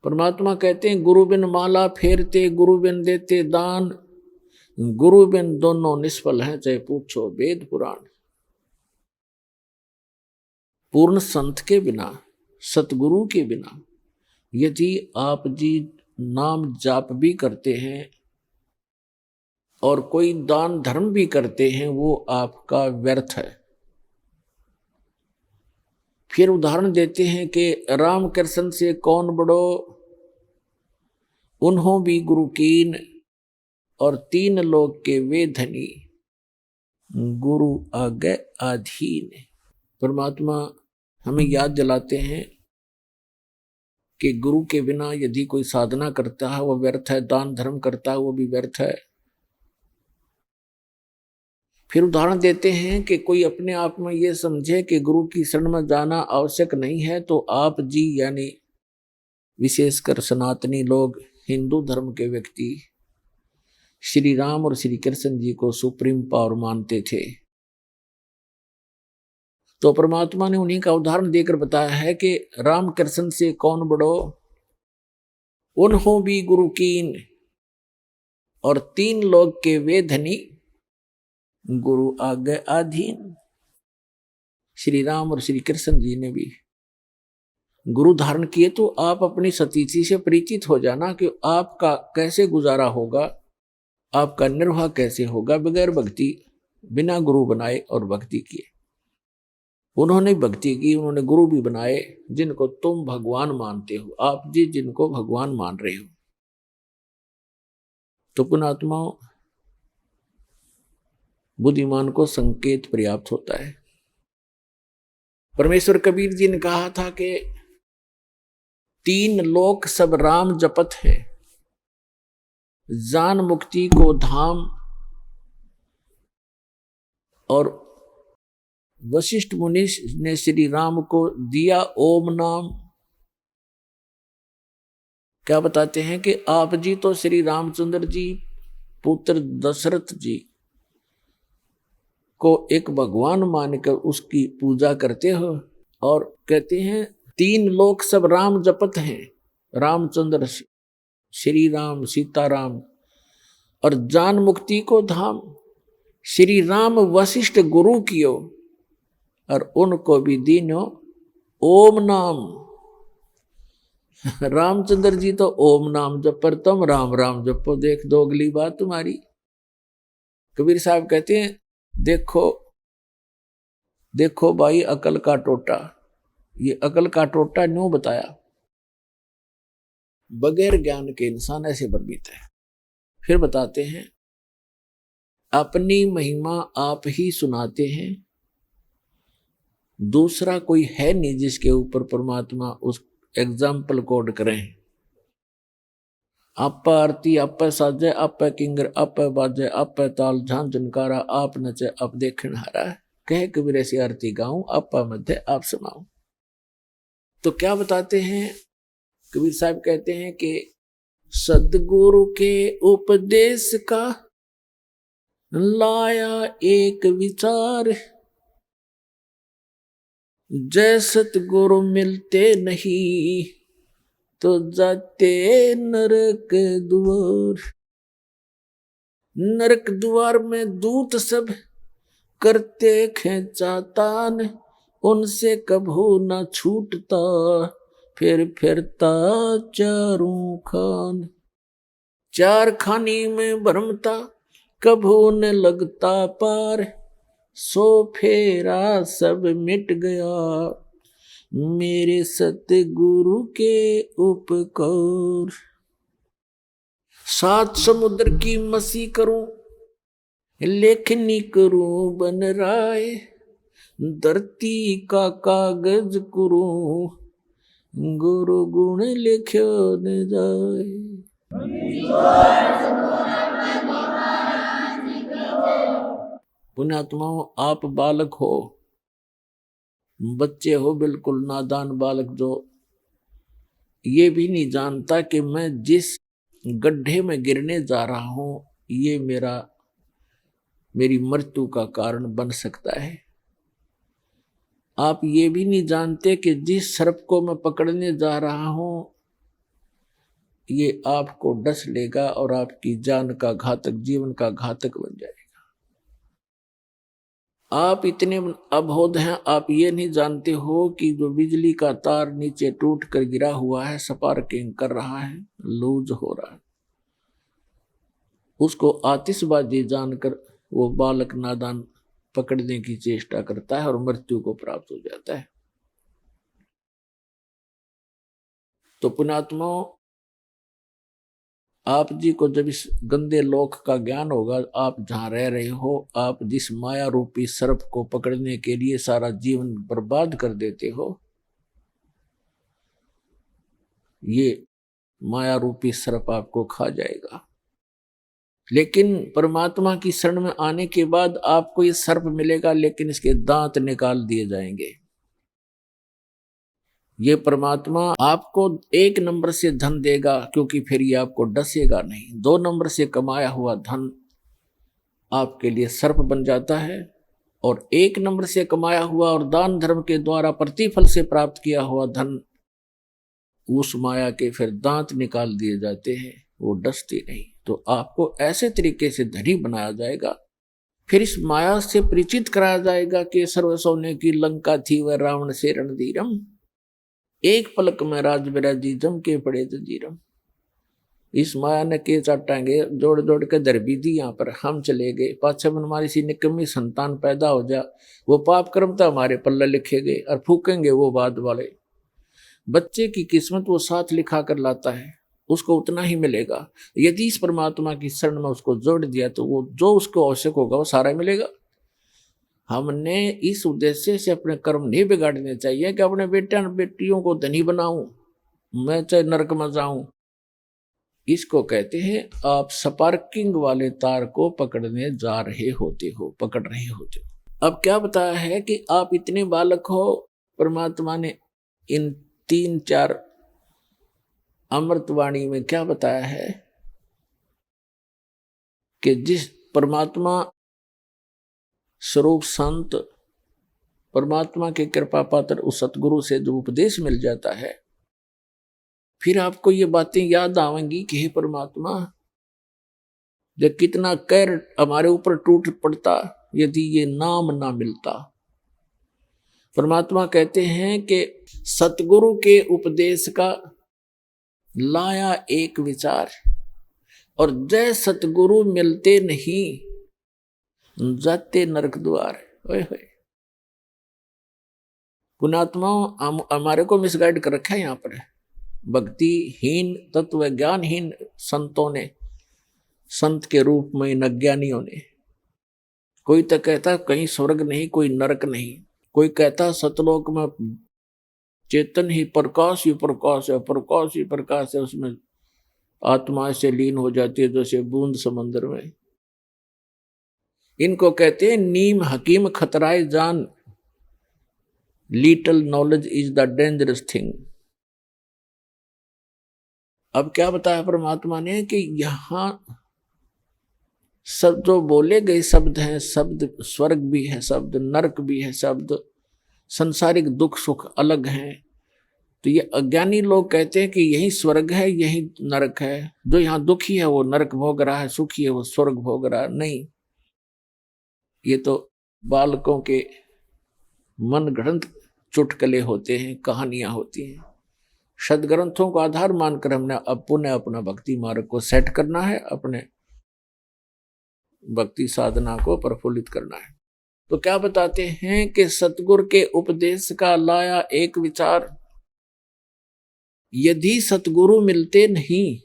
परमात्मा कहते हैं, गुरु बिन माला फेरते, गुरु बिन देते दान, गुरु बिन दोनों निष्फल हैं, चाहे पूछो वेद पुराण। पूर्ण संत के बिना, सतगुरु के बिना यदि आप जी नाम जाप भी करते हैं और कोई दान धर्म भी करते हैं, वो आपका व्यर्थ है। फिर उदाहरण देते हैं कि राम कृष्ण से कौन बड़ो, उन्हों भी गुरु कीन, और तीन लोग के वे धनी, गुरु आगे अधीन। परमात्मा हमें याद दिलाते हैं कि गुरु के बिना यदि कोई साधना करता है वो व्यर्थ है, दान धर्म करता है वो भी व्यर्थ है। फिर उदाहरण देते हैं कि कोई अपने आप में ये समझे कि गुरु की शरण में जाना आवश्यक नहीं है, तो आप जी यानी विशेषकर सनातनी लोग, हिंदू धर्म के व्यक्ति श्री राम और श्री कृष्ण जी को सुप्रीम पावर मानते थे। तो परमात्मा ने उन्हीं का उदाहरण देकर बताया है कि राम कृष्ण से कौन बड़ो, उन्हों भी गुरु कीन, और तीन लोग के वे धनी, गुरु आगे अधीन। श्री राम और श्री कृष्ण जी ने भी गुरु धारण किए, तो आप अपनी सतीथि से परिचित हो जाना कि आपका कैसे गुजारा होगा, आपका निर्वाह कैसे होगा बगैर भक्ति, बिना गुरु बनाए और भक्ति किए। उन्होंने भक्ति की, उन्होंने गुरु भी बनाए जिनको तुम भगवान मानते हो, आप जी जिनको भगवान मान रहे हो। तो पुण्यात्माओं, बुद्धिमान को संकेत पर्याप्त होता है। परमेश्वर कबीर जी ने कहा था कि तीन लोक सब राम जपत है, जान मुक्ति को धाम। और वशिष्ठ मुनि ने श्री राम को दिया ओम नाम। क्या बताते हैं कि आप जी तो श्री रामचंद्र जी पुत्र दशरथ जी को एक भगवान मानकर उसकी पूजा करते हो, और कहते हैं तीन लोक सब राम जपत हैं, रामचंद्र श्री राम सीताराम, और जान मुक्ति को धाम। श्री राम वशिष्ठ गुरु कियो, और उनको भी दीनो ओम नाम। रामचंद्र जी तो ओम नाम जप, पर तुम राम राम जपो, देख दोगली बात तुम्हारी। कबीर साहब कहते हैं देखो देखो भाई अकल का टोटा, ये अकल का टोटा न्यों बताया, बगैर ज्ञान के इंसान ऐसे भ्रमित है। फिर बताते हैं अपनी महिमा आप ही सुनाते हैं, दूसरा कोई है नहीं जिसके ऊपर परमात्मा उस एग्जाम्पल कोड करें। आप आरती आप साजे, आप किंगर आप बाजे, आप ताल झान झनकारा, आप नचे आप देखन हारा, कह कबीर ऐसी आरती गाऊं, आप मध्य आप समाऊं। तो क्या बताते हैं कबीर साहब, कहते हैं कि सदगुरु के उपदेश का लाया एक विचार, जय सतगुरु मिलते नहीं तो जाते नरक द्वार। नरक द्वार में दूत सब करते खेचातान, उनसे कभू न छूटता फिर फिरता चारों खान। चार खानी में भरमता कभू न लगता पार, सो फेरा सब मिट गया मेरे सतगुरु के उपकार। सात समुद्र की मसी करूं, लेखनी करूं बन राय, धरती का कागज करूं, गुरु गुण लिख्यो न जाए। पुण्यात्माओं, आप बालक हो, बच्चे हो, बिल्कुल नादान बालक, जो ये भी नहीं जानता कि मैं जिस गड्ढे में गिरने जा रहा हूं ये मेरी मृत्यु का कारण बन सकता है। आप ये भी नहीं जानते कि जिस सर्प को मैं पकड़ने जा रहा हूं ये आपको डस लेगा और आपकी जान का घातक, जीवन का घातक बन जाएगा। आप इतने अबोध हैं, आप ये नहीं जानते हो कि जो बिजली का तार नीचे टूट कर गिरा हुआ है, स्पार्किंग कर रहा है, लूज हो रहा है, उसको आतिशबाजी जानकर वो बालक नादान पकड़ने की चेष्टा करता है और मृत्यु को प्राप्त हो जाता है। तो पुण्यात्मा, आप जी को जब इस गंदे लोक का ज्ञान होगा, आप जहां रह रहे हो, आप जिस माया रूपी सर्प को पकड़ने के लिए सारा जीवन बर्बाद कर देते हो, ये माया रूपी सर्प आपको खा जाएगा। लेकिन परमात्मा की शरण में आने के बाद आपको ये सर्प मिलेगा, लेकिन इसके दांत निकाल दिए जाएंगे। ये परमात्मा आपको 1 नंबर से धन देगा, क्योंकि फिर ये आपको डसेगा नहीं। 2 नंबर से कमाया हुआ धन आपके लिए सर्प बन जाता है, और 1 नंबर से कमाया हुआ और दान धर्म के द्वारा प्रतिफल से प्राप्त किया हुआ धन, उस माया के फिर दांत निकाल दिए जाते हैं, वो डसती नहीं। तो आपको ऐसे तरीके से धनी बनाया जाएगा, फिर इस माया से परिचित कराया जाएगा कि सर्व सोने की लंका थी वह रावण से रणधीरम, एक पलक में राज बिराजी जम के पड़े जंजीरम। इस माया ने के चाटांगे जोड़ जोड़ के दर भी दी, यहाँ पर हम चले गए, पाछे में हमारी सी निकम्मी संतान पैदा हो जा, वो पाप कर्म तो हमारे पल्ले लिखे गए, और फूकेंगे वो बाद वाले। बच्चे की किस्मत वो साथ लिखा कर लाता है, उसको उतना ही मिलेगा। यदि इस परमात्मा की शरण में उसको जोड़ दिया तो वो जो उसको आवश्यक होगा वो सारा मिलेगा। हमने इस उद्देश्य से अपने कर्म नहीं बिगाड़ने चाहिए कि अपने बेटे बेटियों को धनी बनाऊं, मैं चाहे नरक में जाऊं। इसको कहते हैं आप स्पार्किंग वाले तार को पकड़ने जा रहे होते हो, पकड़ रहे होते हो। अब क्या बताया है कि आप इतने बालक हो, परमात्मा ने इन 3-4 अमृतवाणी में क्या बताया है कि जिस परमात्मा स्वरूप संत, परमात्मा के कृपा पात्र उस सतगुरु से जो उपदेश मिल जाता है, फिर आपको ये बातें याद आवेंगी कि हे परमात्मा, जब कितना कहर हमारे ऊपर टूट पड़ता यदि ये नाम ना मिलता। परमात्मा कहते हैं कि सतगुरु के उपदेश का लाया एक विचार, और जय सतगुरु मिलते नहीं जाते नरक द्वार। पुण्यात्माओं, हमारे को मिसगाइड कर रखा है यहाँ पर। भक्तिहीन तत्व ज्ञानहीन संतों ने, संत के रूप में इन अज्ञानियों ने, कोई तो कहता कहीं स्वर्ग नहीं कोई नरक नहीं, कोई कहता सतलोक में चेतन ही प्रकाश ही प्रकाश है, प्रकाश ही प्रकाश है, उसमें आत्मा से लीन हो जाती है जैसे बूंद समंदर में। इनको कहते हैं नीम हकीम खतराए जान, little knowledge is the dangerous thing. अब क्या बताया परमात्मा ने कि यहां सब जो बोले गए शब्द हैं, शब्द स्वर्ग भी है, शब्द नरक भी है, शब्द संसारिक दुख सुख अलग हैं। तो ये अज्ञानी लोग कहते हैं कि यही स्वर्ग है यही नरक है, जो यहाँ दुखी है वो नरक भोग रहा है, सुखी है वो स्वर्ग भोग रहा है। नहीं, ये तो बालकों के मन गढ़ंत चुटकले होते हैं, कहानियां होती हैं। सदग्रंथों को आधार मानकर हमने अब पुनः अपना भक्ति मार्ग को सेट करना है, अपने भक्ति साधना को प्रफुल्लित करना है। तो क्या बताते हैं कि सतगुरु के उपदेश का लाया एक विचार, यदि सतगुरु मिलते नहीं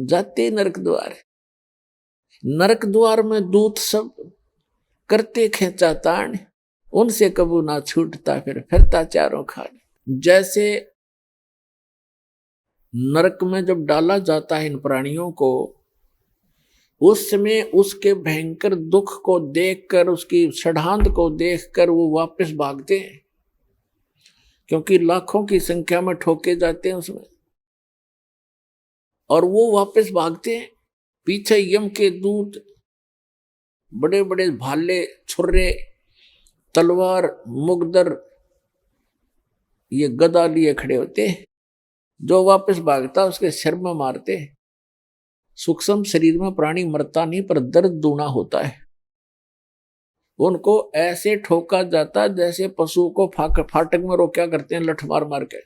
जाते नरक द्वार। नरक द्वार में दूत सब करते खेचा ताण, उनसे कबू ना छूटता फिरता चारों खान। जैसे नरक में जब डाला जाता है इन प्राणियों को, उस समय उसके भयंकर दुख को देखकर, उसकी षड्हांत को देखकर वो वापस भागते हैं, क्योंकि लाखों की संख्या में ठोके जाते हैं उसमें, और वो वापस भागते हैं। पीछे यम के दूत बड़े बड़े भाले, छुर्रे, तलवार, मुगदर, ये गदा लिए खड़े होते हैं। जो वापस भागता उसके सिर में मारते। सूक्ष्म शरीर में प्राणी मरता नहीं, पर दर्द दूना होता है। उनको ऐसे ठोका जाता जैसे पशु को फाटक में रोका करते हैं, लठ मार मार के,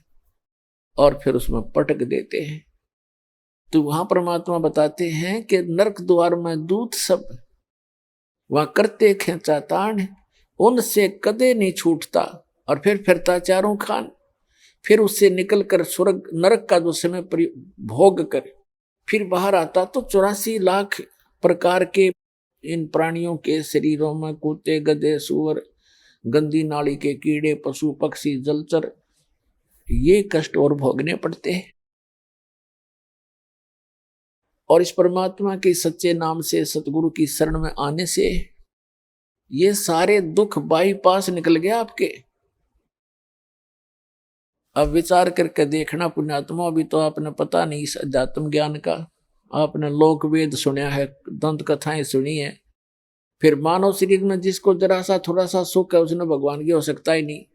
और फिर उसमें पटक देते हैं। तो वहां परमात्मा बताते हैं कि नरक द्वार में दूत सब वहां करते खेचा ताण, उनसे कदे नहीं छूटता, और फिर फिरता चारों खान। फिर उससे निकलकर स्वर्ग नरक का जो समय भोग कर फिर बाहर आता तो 84 लाख प्रकार के इन प्राणियों के शरीरों में कुत्ते, गधे, सूअर, गंदी नाली के कीड़े, पशु, पक्षी, जलचर, ये कष्ट और भोगने पड़ते हैं। और इस परमात्मा के सच्चे नाम से, सतगुरु की शरण में आने से ये सारे दुख बाईपास निकल गया आपके। अब विचार करके देखना पुण्यात्मा, अभी तो आपने पता नहीं इस अध्यात्म ज्ञान का, आपने लोक वेद सुना है, दंत कथाएं सुनी है, फिर मानव शरीर में जिसको जरा सा थोड़ा सा सुख है उसने भगवान की हो सकता ही नहीं।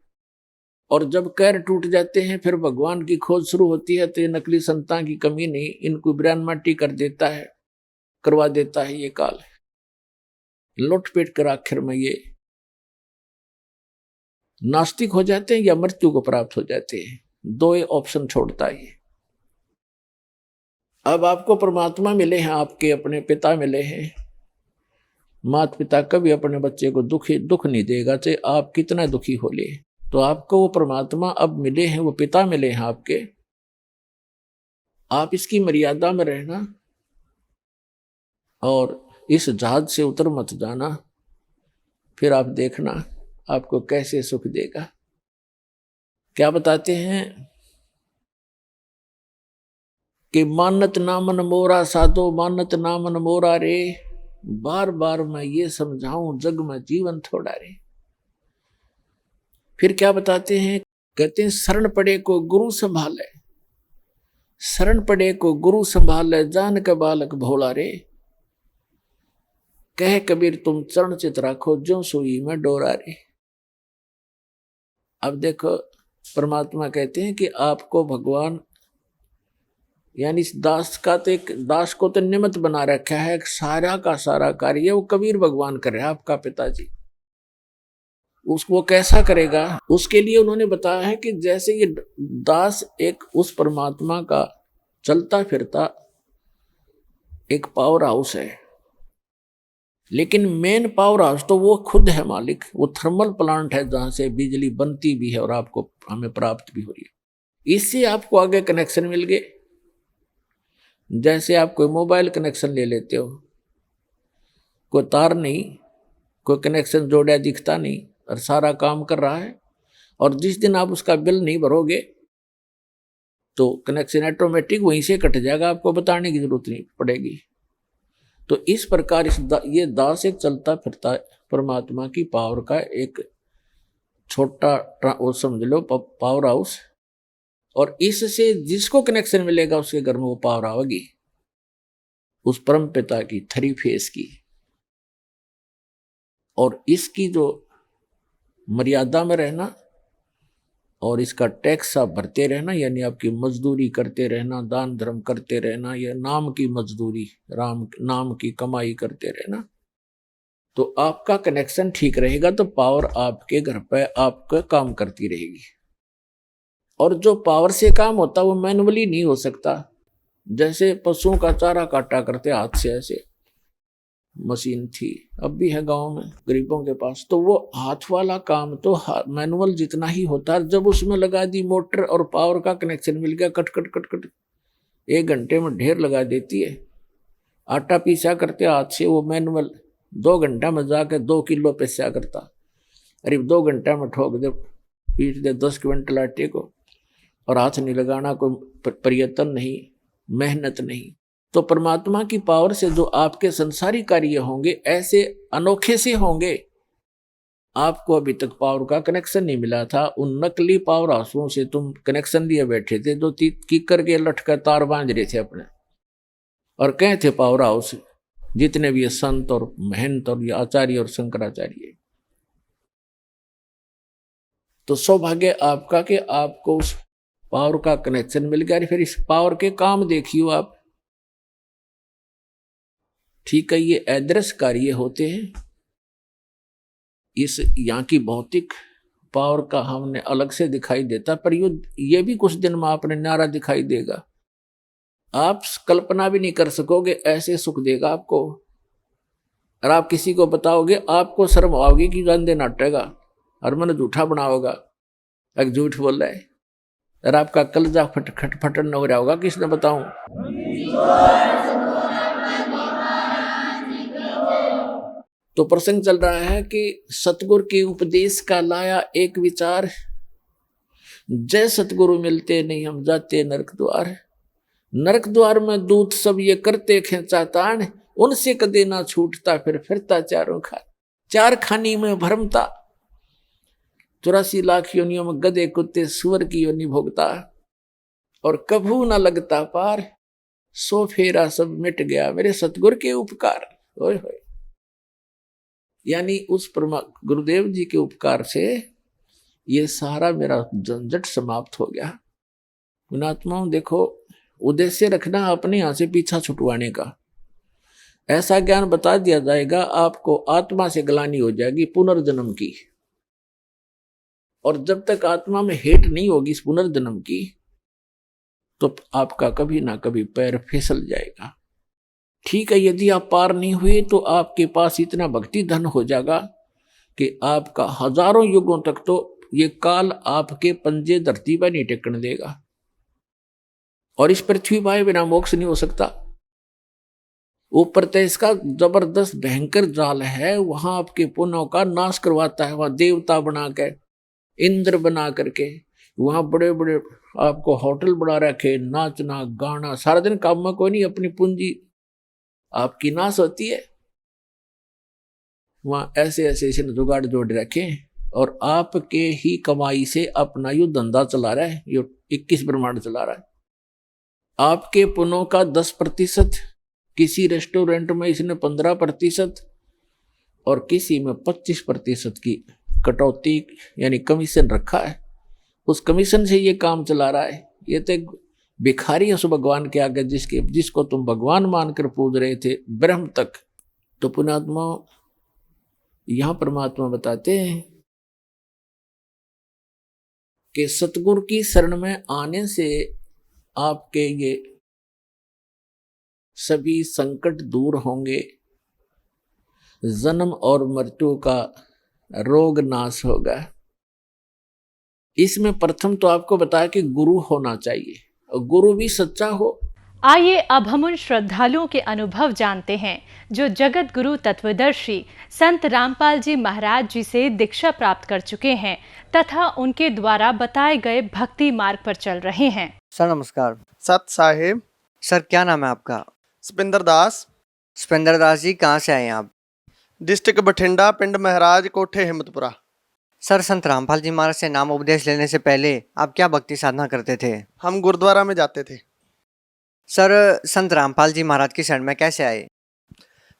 और जब कैर टूट जाते हैं फिर भगवान की खोज शुरू होती है, तो ये नकली संतान की कमी नहीं, इनको ब्रान माटी कर देता है, करवा देता है ये काल। लुटपेट कर आखिर में ये नास्तिक हो जाते हैं या मृत्यु को प्राप्त हो जाते हैं। दो ऑप्शन छोड़ता है। अब आपको परमात्मा मिले हैं, आपके अपने पिता मिले हैं। माता पिता कभी अपने बच्चे को दुख नहीं देगा, चाहे आप कितना दुखी हो ले। तो आपको वो परमात्मा अब मिले हैं, वो पिता मिले हैं आपके। आप इसकी मर्यादा में रहना और इस जहाज से उतर मत जाना, फिर आप देखना आपको कैसे सुख देगा। क्या बताते हैं कि मानत नामन मोरा साधो, मानत नामन मोरा रे, बार बार मैं ये समझाऊं जग में जीवन थोड़ा रे। फिर क्या बताते हैं, कहते हैं शरण पड़े को गुरु संभाले, शरण पड़े को गुरु संभाले, जान का बालक भोला रे। कह कबीर तुम चरण चित राखो, जो सुई में डोरा रे। अब देखो परमात्मा कहते हैं कि आपको भगवान यानी इस दास का तो एक दास को तो निमित्त बना रखा है, सारा का सारा कार्य वो कबीर भगवान कर रहे हैं, आपका पिताजी। उसको कैसा करेगा, उसके लिए उन्होंने बताया है कि जैसे ये दास एक उस परमात्मा का चलता फिरता एक पावर हाउस है, लेकिन मेन पावर हाउस तो वो खुद है मालिक। वो थर्मल प्लांट है जहां से बिजली बनती भी है और आपको हमें प्राप्त भी हो रही है। इससे आपको आगे कनेक्शन मिल गए। जैसे आप कोई मोबाइल कनेक्शन ले लेते हो, कोई तार नहीं, कोई कनेक्शन जोड़ा दिखता नहीं और सारा काम कर रहा है, और जिस दिन आप उसका बिल नहीं भरोगे तो कनेक्शन ऑटोमेटिक वहीं से कट जाएगा, आपको बताने की जरूरत नहीं पड़ेगी। तो इस प्रकार ये दास एक चलता फिरता परमात्मा की पावर का एक छोटा वो समझ लो पावर हाउस, और इससे जिसको कनेक्शन मिलेगा उसके घर में वो पावर आएगी, उस परम पिता की 3 फेस की। और इसकी जो मर्यादा में रहना और इसका टैक्स आप भरते रहना, यानी आपकी मजदूरी करते रहना, दान धर्म करते रहना, या नाम की मजदूरी, नाम की कमाई करते रहना, तो आपका कनेक्शन ठीक रहेगा, तो पावर आपके घर पे आपका काम करती रहेगी। और जो पावर से काम होता है वो मैनुअली नहीं हो सकता। जैसे पशुओं का चारा काटा करते हाथ से, ऐसे मशीन थी, अब भी है गांव में गरीबों के पास, तो वो हाथ वाला काम तो मैनुअल जितना ही होता है। जब उसमें लगा दी मोटर और पावर का कनेक्शन मिल गया, कट कट कट कट 1 घंटे में ढेर लगा देती है। आटा पीसा करते हाथ से, वो मैनुअल 2 घंटा में जाकर 2 किलो पिसा करता। अरे 2 घंटा में ठोक दे, पीट दे 10 क्विंटल आटे को, और हाथ नहीं लगाना, कोई प्रयत्न नहीं, मेहनत नहीं। तो परमात्मा की पावर से जो आपके संसारी कार्य होंगे ऐसे अनोखे से होंगे। आपको अभी तक पावर का कनेक्शन नहीं मिला था, उन नकली पावर हाउसों से तुम कनेक्शन लिए बैठे थे, जो कीकर के लटका तार बांध रहे थे अपने, और कहे थे पावर हाउस जितने भी संत और महंत और ये आचार्य और शंकराचार्य। तो सौभाग्य आपका कि आपको उस पावर का कनेक्शन मिल गया। फिर इस पावर के काम देखियो आप, ठीक है, ये अदृश्य कार्य होते हैं। इस यहाँ की भौतिक पावर का हमने अलग से दिखाई देता, पर ये भी कुछ दिन में आपने न्यारा दिखाई देगा। आप कल्पना भी नहीं कर सकोगे ऐसे सुख देगा आपको। और आप किसी को बताओगे, आपको शर्म आओगी कि गंदे नाटेगा और मन झूठा बनाओगा, एक झूठ बोल रहा है। और आपका कलेजा फटन हो रहा होगा, किसने बताऊं? तो प्रसंग चल रहा है कि सतगुरु के उपदेश का लाया एक विचार, जय सतगुरु मिलते नहीं हम जाते नरक द्वार। नरक द्वार में दूत सब ये करते खेचा तान, उनसे कदे ना छूटता फिरता चारों खान। चार खानी में भरमता, 84 लाख योनियों में गधे कुत्ते सुअर की योनि भोगता, और कभू ना लगता पार, सो फेरा सब मिट गया मेरे सतगुरु के उपकार। ओए होए, यानी उस परमा गुरुदेव जी के उपकार से ये सारा मेरा झंझट समाप्त हो गया। पुणात्माओं देखो, उद्देश्य रखना अपने यहां से पीछा छुटवाने का। ऐसा ज्ञान बता दिया जाएगा, आपको आत्मा से ग्लानि हो जाएगी पुनर्जन्म की, और जब तक आत्मा में हेट नहीं होगी इस पुनर्जन्म की, तो आपका कभी ना कभी पैर फिसल जाएगा। ठीक है, यदि आप पार नहीं हुए तो आपके पास इतना भक्ति धन हो जाएगा कि आपका हजारों युगों तक तो ये काल आपके पंजे धरती पर नहीं टेकने देगा, और इस पृथ्वी पर बिना मोक्ष नहीं हो सकता। ऊपर तो इसका जबरदस्त भयंकर जाल है, वहां आपके पुण्यों का नाश करवाता है। वहां देवता बना के, इंद्र बना करके, वहां बड़े बड़े आपको होटल बना रखे, नाचना गाना सारा दिन, काम में कोई नहीं, अपनी पूंजी आपकी नाश होती है। वहां ऐसे ऐसे जुगाड़ जोड़ रखे, और आपके ही कमाई से अपना यू धंधा चला रहा है, यो 21 ब्रह्मांड चला रहा है। आपके पुण्यों का 10%, किसी रेस्टोरेंट में इसने 15%, और किसी में 25% की कटौती यानी कमीशन रखा है। उस कमीशन से ये काम चला रहा है। ये तो भिखारी है उस भगवान के आगे, जिसको तुम भगवान मानकर पूज रहे थे ब्रह्म तक। तो पुण्यात्मा, यहां परमात्मा बताते हैं कि सतगुरु की शरण में आने से आपके ये सभी संकट दूर होंगे, जन्म और मृत्यु का रोग नाश होगा। इसमें प्रथम तो आपको बताया कि गुरु होना चाहिए, और गुरु भी सच्चा हो। आइए अब हम उन श्रद्धालुओं के अनुभव जानते हैं जो जगत गुरु तत्वदर्शी संत रामपाल जी महाराज जी से दीक्षा प्राप्त कर चुके हैं तथा उनके द्वारा बताए गए भक्ति मार्ग पर चल रहे हैं। सर नमस्कार। सत साहेब। सर क्या नाम है आपका? सपिंदर दास। सपिंदर दास जी, कहाँ से आए हैं आप? डिस्ट्रिक्ट बठिंडा, पिंड महराज, कोठे हिम्मतपुरा। सर, संत रामपाल जी महाराज से नाम उपदेश लेने से पहले आप क्या भक्ति साधना करते थे? हम गुरुद्वारा में जाते थे। सर, संत रामपाल जी महाराज की शरण में कैसे आए?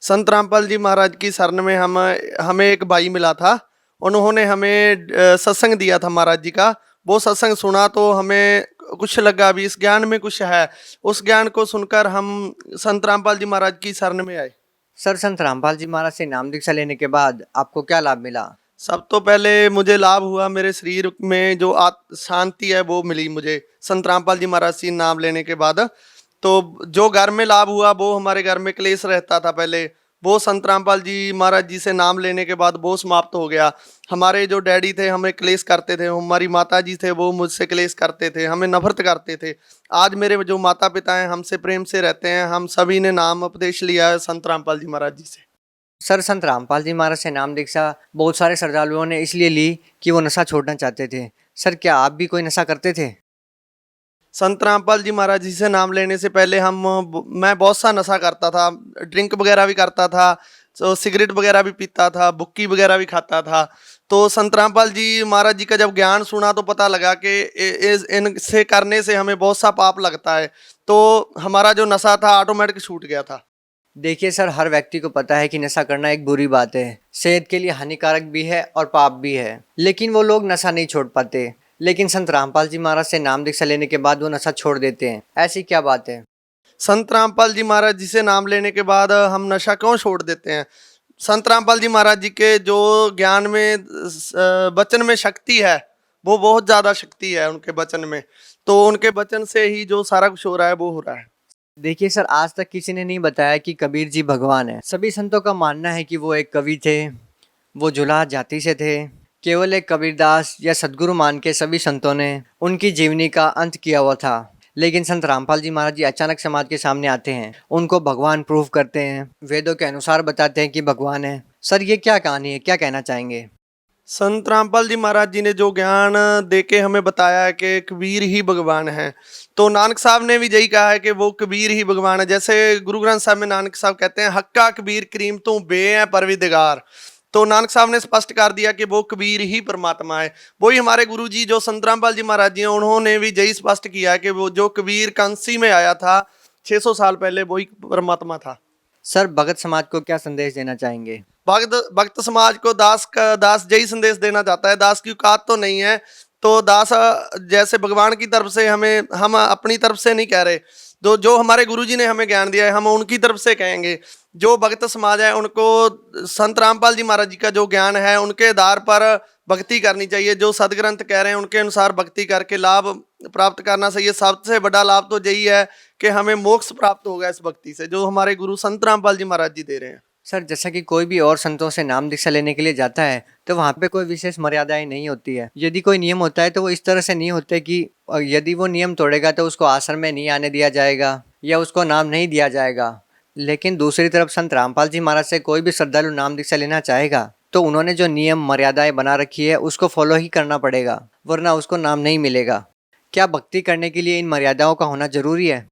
संत रामपाल जी महाराज की शरण में हमें एक भाई मिला था, उन्होंने हमें सत्संग दिया था महाराज जी का। वो सत्संग सुना तो हमें कुछ लगा, अभी इस ज्ञान में कुछ है। उस ज्ञान को सुनकर हम संत रामपाल जी महाराज की शरण में आए। सर, संत रामपाल जी महाराज से नाम दीक्षा लेने के बाद आपको क्या लाभ मिला? सब तो पहले मुझे लाभ हुआ, मेरे शरीर में जो शांति है वो मिली मुझे संत रामपाल जी महाराज से नाम लेने के बाद। तो जो घर में लाभ हुआ, वो हमारे घर में क्लेश रहता था पहले, वो संत रामपाल जी महाराज जी से नाम लेने के बाद वो समाप्त हो गया। हमारे जो डैडी थे हमें क्लेश करते थे, हमारी माता जी थे वो मुझसे क्लेश करते थे, हमें नफरत करते थे। आज मेरे जो माता पिता हैं हमसे प्रेम से रहते हैं। हम सभी ने नाम उपदेश लिया है संत रामपाल जी महाराज जी से। सर, संत रामपाल जी महाराज से नाम दीक्षा बहुत सारे श्रद्धालुओं ने इसलिए ली कि वो नशा छोड़ना चाहते थे। सर, क्या आप भी कोई नशा करते थे? संत रामपाल जी महाराज जी से नाम लेने से पहले मैं बहुत सा नशा करता था, ड्रिंक वगैरह भी करता था, तो सिगरेट वगैरह भी पीता था, बुक्की वगैरह भी खाता था। तो संत रामपाल जी महाराज जी का जब ज्ञान सुना तो पता लगा कि इनसे करने से हमें बहुत सा पाप लगता है, तो हमारा जो नशा था ऑटोमेटिक छूट गया था। देखिए सर, हर व्यक्ति को पता है कि नशा करना एक बुरी बात है, सेहत के लिए हानिकारक भी है और पाप भी है, लेकिन वो लोग नशा नहीं छोड़ पाते। लेकिन संत रामपाल जी महाराज से नाम दीक्षा लेने के बाद वो नशा छोड़ देते हैं, ऐसी क्या बात है? संत रामपाल जी महाराज जी से नाम लेने के बाद हम नशा क्यों छोड़ देते हैं? संत रामपाल जी महाराज जी के जो ज्ञान में वचन में शक्ति है, वो बहुत ज़्यादा शक्ति है उनके वचन में, तो उनके वचन से ही जो सारा कुछ हो रहा है वो हो रहा है। देखिए सर, आज तक किसी ने नहीं बताया कि कबीर जी भगवान है। सभी संतों का मानना है कि वो एक कवि थे, वो जुलाहा जाति से थे, केवल एक कबीरदास या सदगुरु मान के सभी संतों ने उनकी जीवनी का अंत किया हुआ था, लेकिन संत रामपाल जी महाराज जी अचानक समाज के सामने आते हैं, उनको भगवान प्रूव करते हैं, वेदों के अनुसार बताते हैं कि भगवान है। सर ये क्या कहानी है, क्या कहना चाहेंगे? संत रामपाल जी महाराज जी ने जो ज्ञान दे के हमें बताया है कि कबीर ही भगवान है, तो नानक साहब ने भी यही कहा है कि वो कबीर ही भगवान है। जैसे गुरु ग्रंथ साहब में नानक साहब कहते हैं, हक्का कबीर करीम तू बे है परविदगार। तो नानक साहब ने स्पष्ट कर दिया कि वो कबीर ही परमात्मा है। वही हमारे गुरु जी जो संत रामपाल जी महाराज जी हैं, उन्होंने भी यही स्पष्ट किया है कि वो जो कबीर कांसी में आया था 600 साल पहले, वही परमात्मा था। सर भगत समाज को क्या संदेश देना चाहेंगे? भक्त समाज को दास यही संदेश देना चाहता है। दास की औकात तो नहीं है, तो दास जैसे भगवान की तरफ से हम अपनी तरफ से नहीं कह रहे, जो हमारे गुरुजी ने हमें ज्ञान दिया है हम उनकी तरफ से कहेंगे। जो भक्त समाज है उनको संत रामपाल जी महाराज जी का जो ज्ञान है उनके आधार पर भक्ति करनी चाहिए। जो सदग्रंथ कह रहे हैं उनके अनुसार भक्ति करके लाभ प्राप्त करना चाहिए। सबसे बड़ा लाभ तो यही है कि हमें मोक्ष प्राप्त होगा इस भक्ति से, जो हमारे गुरु संत रामपाल जी महाराज जी दे रहे हैं। सर जैसा कि कोई भी और संतों से नाम दीक्षा लेने के लिए जाता है तो वहाँ पे कोई विशेष मर्यादाएं नहीं होती है। यदि कोई नियम होता है तो वो इस तरह से नहीं होते कि यदि वो नियम तोड़ेगा तो उसको आश्रम में नहीं आने दिया जाएगा या उसको नाम नहीं दिया जाएगा। लेकिन दूसरी तरफ संत रामपाल जी महाराज से कोई भी श्रद्धालु नाम दीक्षा लेना चाहेगा तो उन्होंने जो नियम मर्यादाएं बना रखी है उसको फॉलो ही करना पड़ेगा, वरना उसको नाम नहीं मिलेगा। क्या भक्ति करने के लिए इन मर्यादाओं का होना जरूरी है?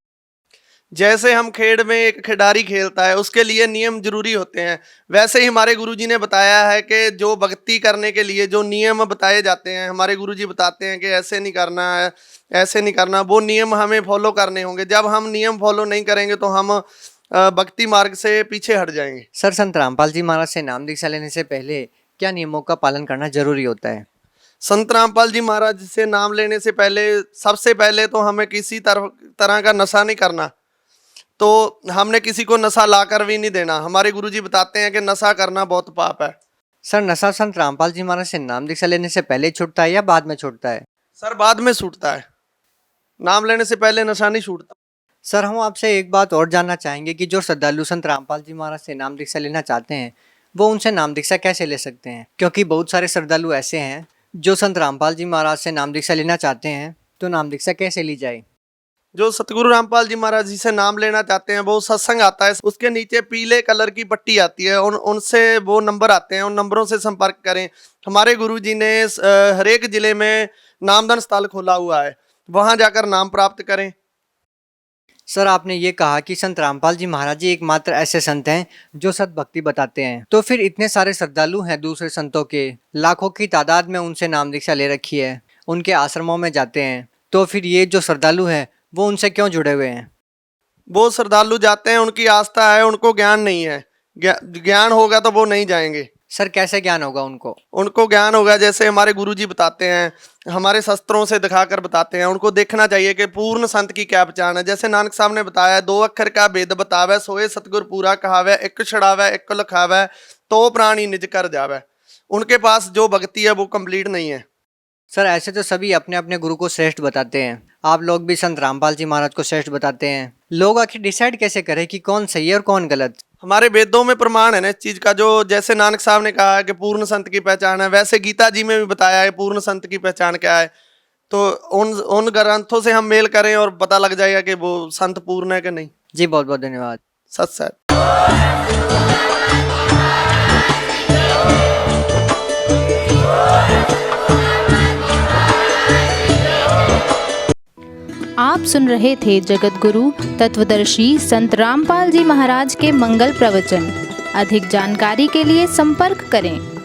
जैसे हम खेल में एक खिलाड़ी खेलता है उसके लिए नियम जरूरी होते हैं, वैसे ही हमारे गुरुजी ने बताया है कि जो भक्ति करने के लिए जो नियम बताए जाते हैं, हमारे गुरुजी बताते हैं कि ऐसे नहीं करना है, ऐसे नहीं करना, वो नियम हमें फॉलो करने होंगे। जब हम नियम फॉलो नहीं करेंगे तो हम भक्ति मार्ग से पीछे हट जाएंगे। सर संत रामपाल जी महाराज से नाम दीक्षा लेने से पहले क्या नियमों का पालन करना जरूरी होता है? संत रामपाल जी महाराज से नाम लेने से पहले सबसे पहले तो हमें किसी तरह का नशा नहीं करना, तो हमने किसी को नशा लाकर भी नहीं देना। हमारे गुरुजी बताते हैं कि नशा करना बहुत पाप है। सर नशा संत रामपाल जी महाराज से नाम दीक्षा लेने से पहले छूटता है या बाद में छूटता है? सर बाद में छूटता है, नाम लेने से पहले नशा नहीं छूटता। सर हम आपसे एक बात और जानना चाहेंगे कि जो श्रद्धालु संत रामपाल जी महाराज से नाम दीक्षा लेना चाहते हैं वो उनसे नाम दीक्षा कैसे ले सकते हैं? क्योंकि बहुत सारे श्रद्धालु ऐसे हैं जो संत रामपाल जी महाराज से नाम दीक्षा लेना चाहते हैं, तो नाम दीक्षा कैसे ली जाए? जो सतगुरु रामपाल जी महाराज जी से नाम लेना चाहते हैं वो सत्संग आता है, उसके नीचे पीले कलर की पट्टी आती है, उनसे वो नंबर आते हैं, उन नंबरों से संपर्क करें। हमारे गुरुजी ने हर एक जिले में नामदान स्थल खोला हुआ है, वहां जाकर नाम प्राप्त करें। सर आपने ये कहा कि संत रामपाल जी महाराज जी एकमात्र ऐसे संत हैं जो सत भक्ति बताते हैं, तो फिर इतने सारे श्रद्धालु हैं दूसरे संतों के, लाखों की तादाद में उनसे नाम दीक्षा ले रखी है, उनके आश्रमों में जाते हैं, तो फिर ये जो श्रद्धालु हैं वो उनसे क्यों जुड़े हुए हैं? वो श्रद्धालु जाते हैं, उनकी आस्था है, उनको ज्ञान नहीं है। ज्ञान होगा तो वो नहीं जाएंगे। सर कैसे ज्ञान होगा उनको? उनको ज्ञान होगा जैसे हमारे गुरुजी बताते हैं, हमारे शस्त्रों से दिखाकर बताते हैं। उनको देखना चाहिए कि पूर्ण संत की क्या पहचान है। जैसे नानक साहब ने बताया, 2 अक्षर का भेद बतावे, सोए सतगुर पूरा कहावे, एक छड़ावे एक लखावे, तो प्राणी निज कर जावे। उनके पास जो भक्ति है वो कंप्लीट नहीं है। सर ऐसे तो सभी अपने अपने गुरु को श्रेष्ठ बताते हैं, आप लोग भी संत रामपाल जी महाराज को श्रेष्ठ बताते हैं। लोग आखिर डिसाइड कैसे करें कि कौन सही है और कौन गलत? हमारे वेदों में प्रमाण है ना इस चीज का। जो जैसे नानक साहब ने कहा है कि पूर्ण संत की पहचान है, वैसे गीता जी में भी बताया है पूर्ण संत की पहचान क्या है। तो उन ग्रंथों से हम मेल करें और पता लग जाएगा कि वो संत पूर्ण है कि नहीं। जी बहुत बहुत धन्यवाद। सत सत। आप सुन रहे थे जगत गुरु तत्वदर्शी संत रामपाल जी महाराज के मंगल प्रवचन। अधिक जानकारी के लिए संपर्क करें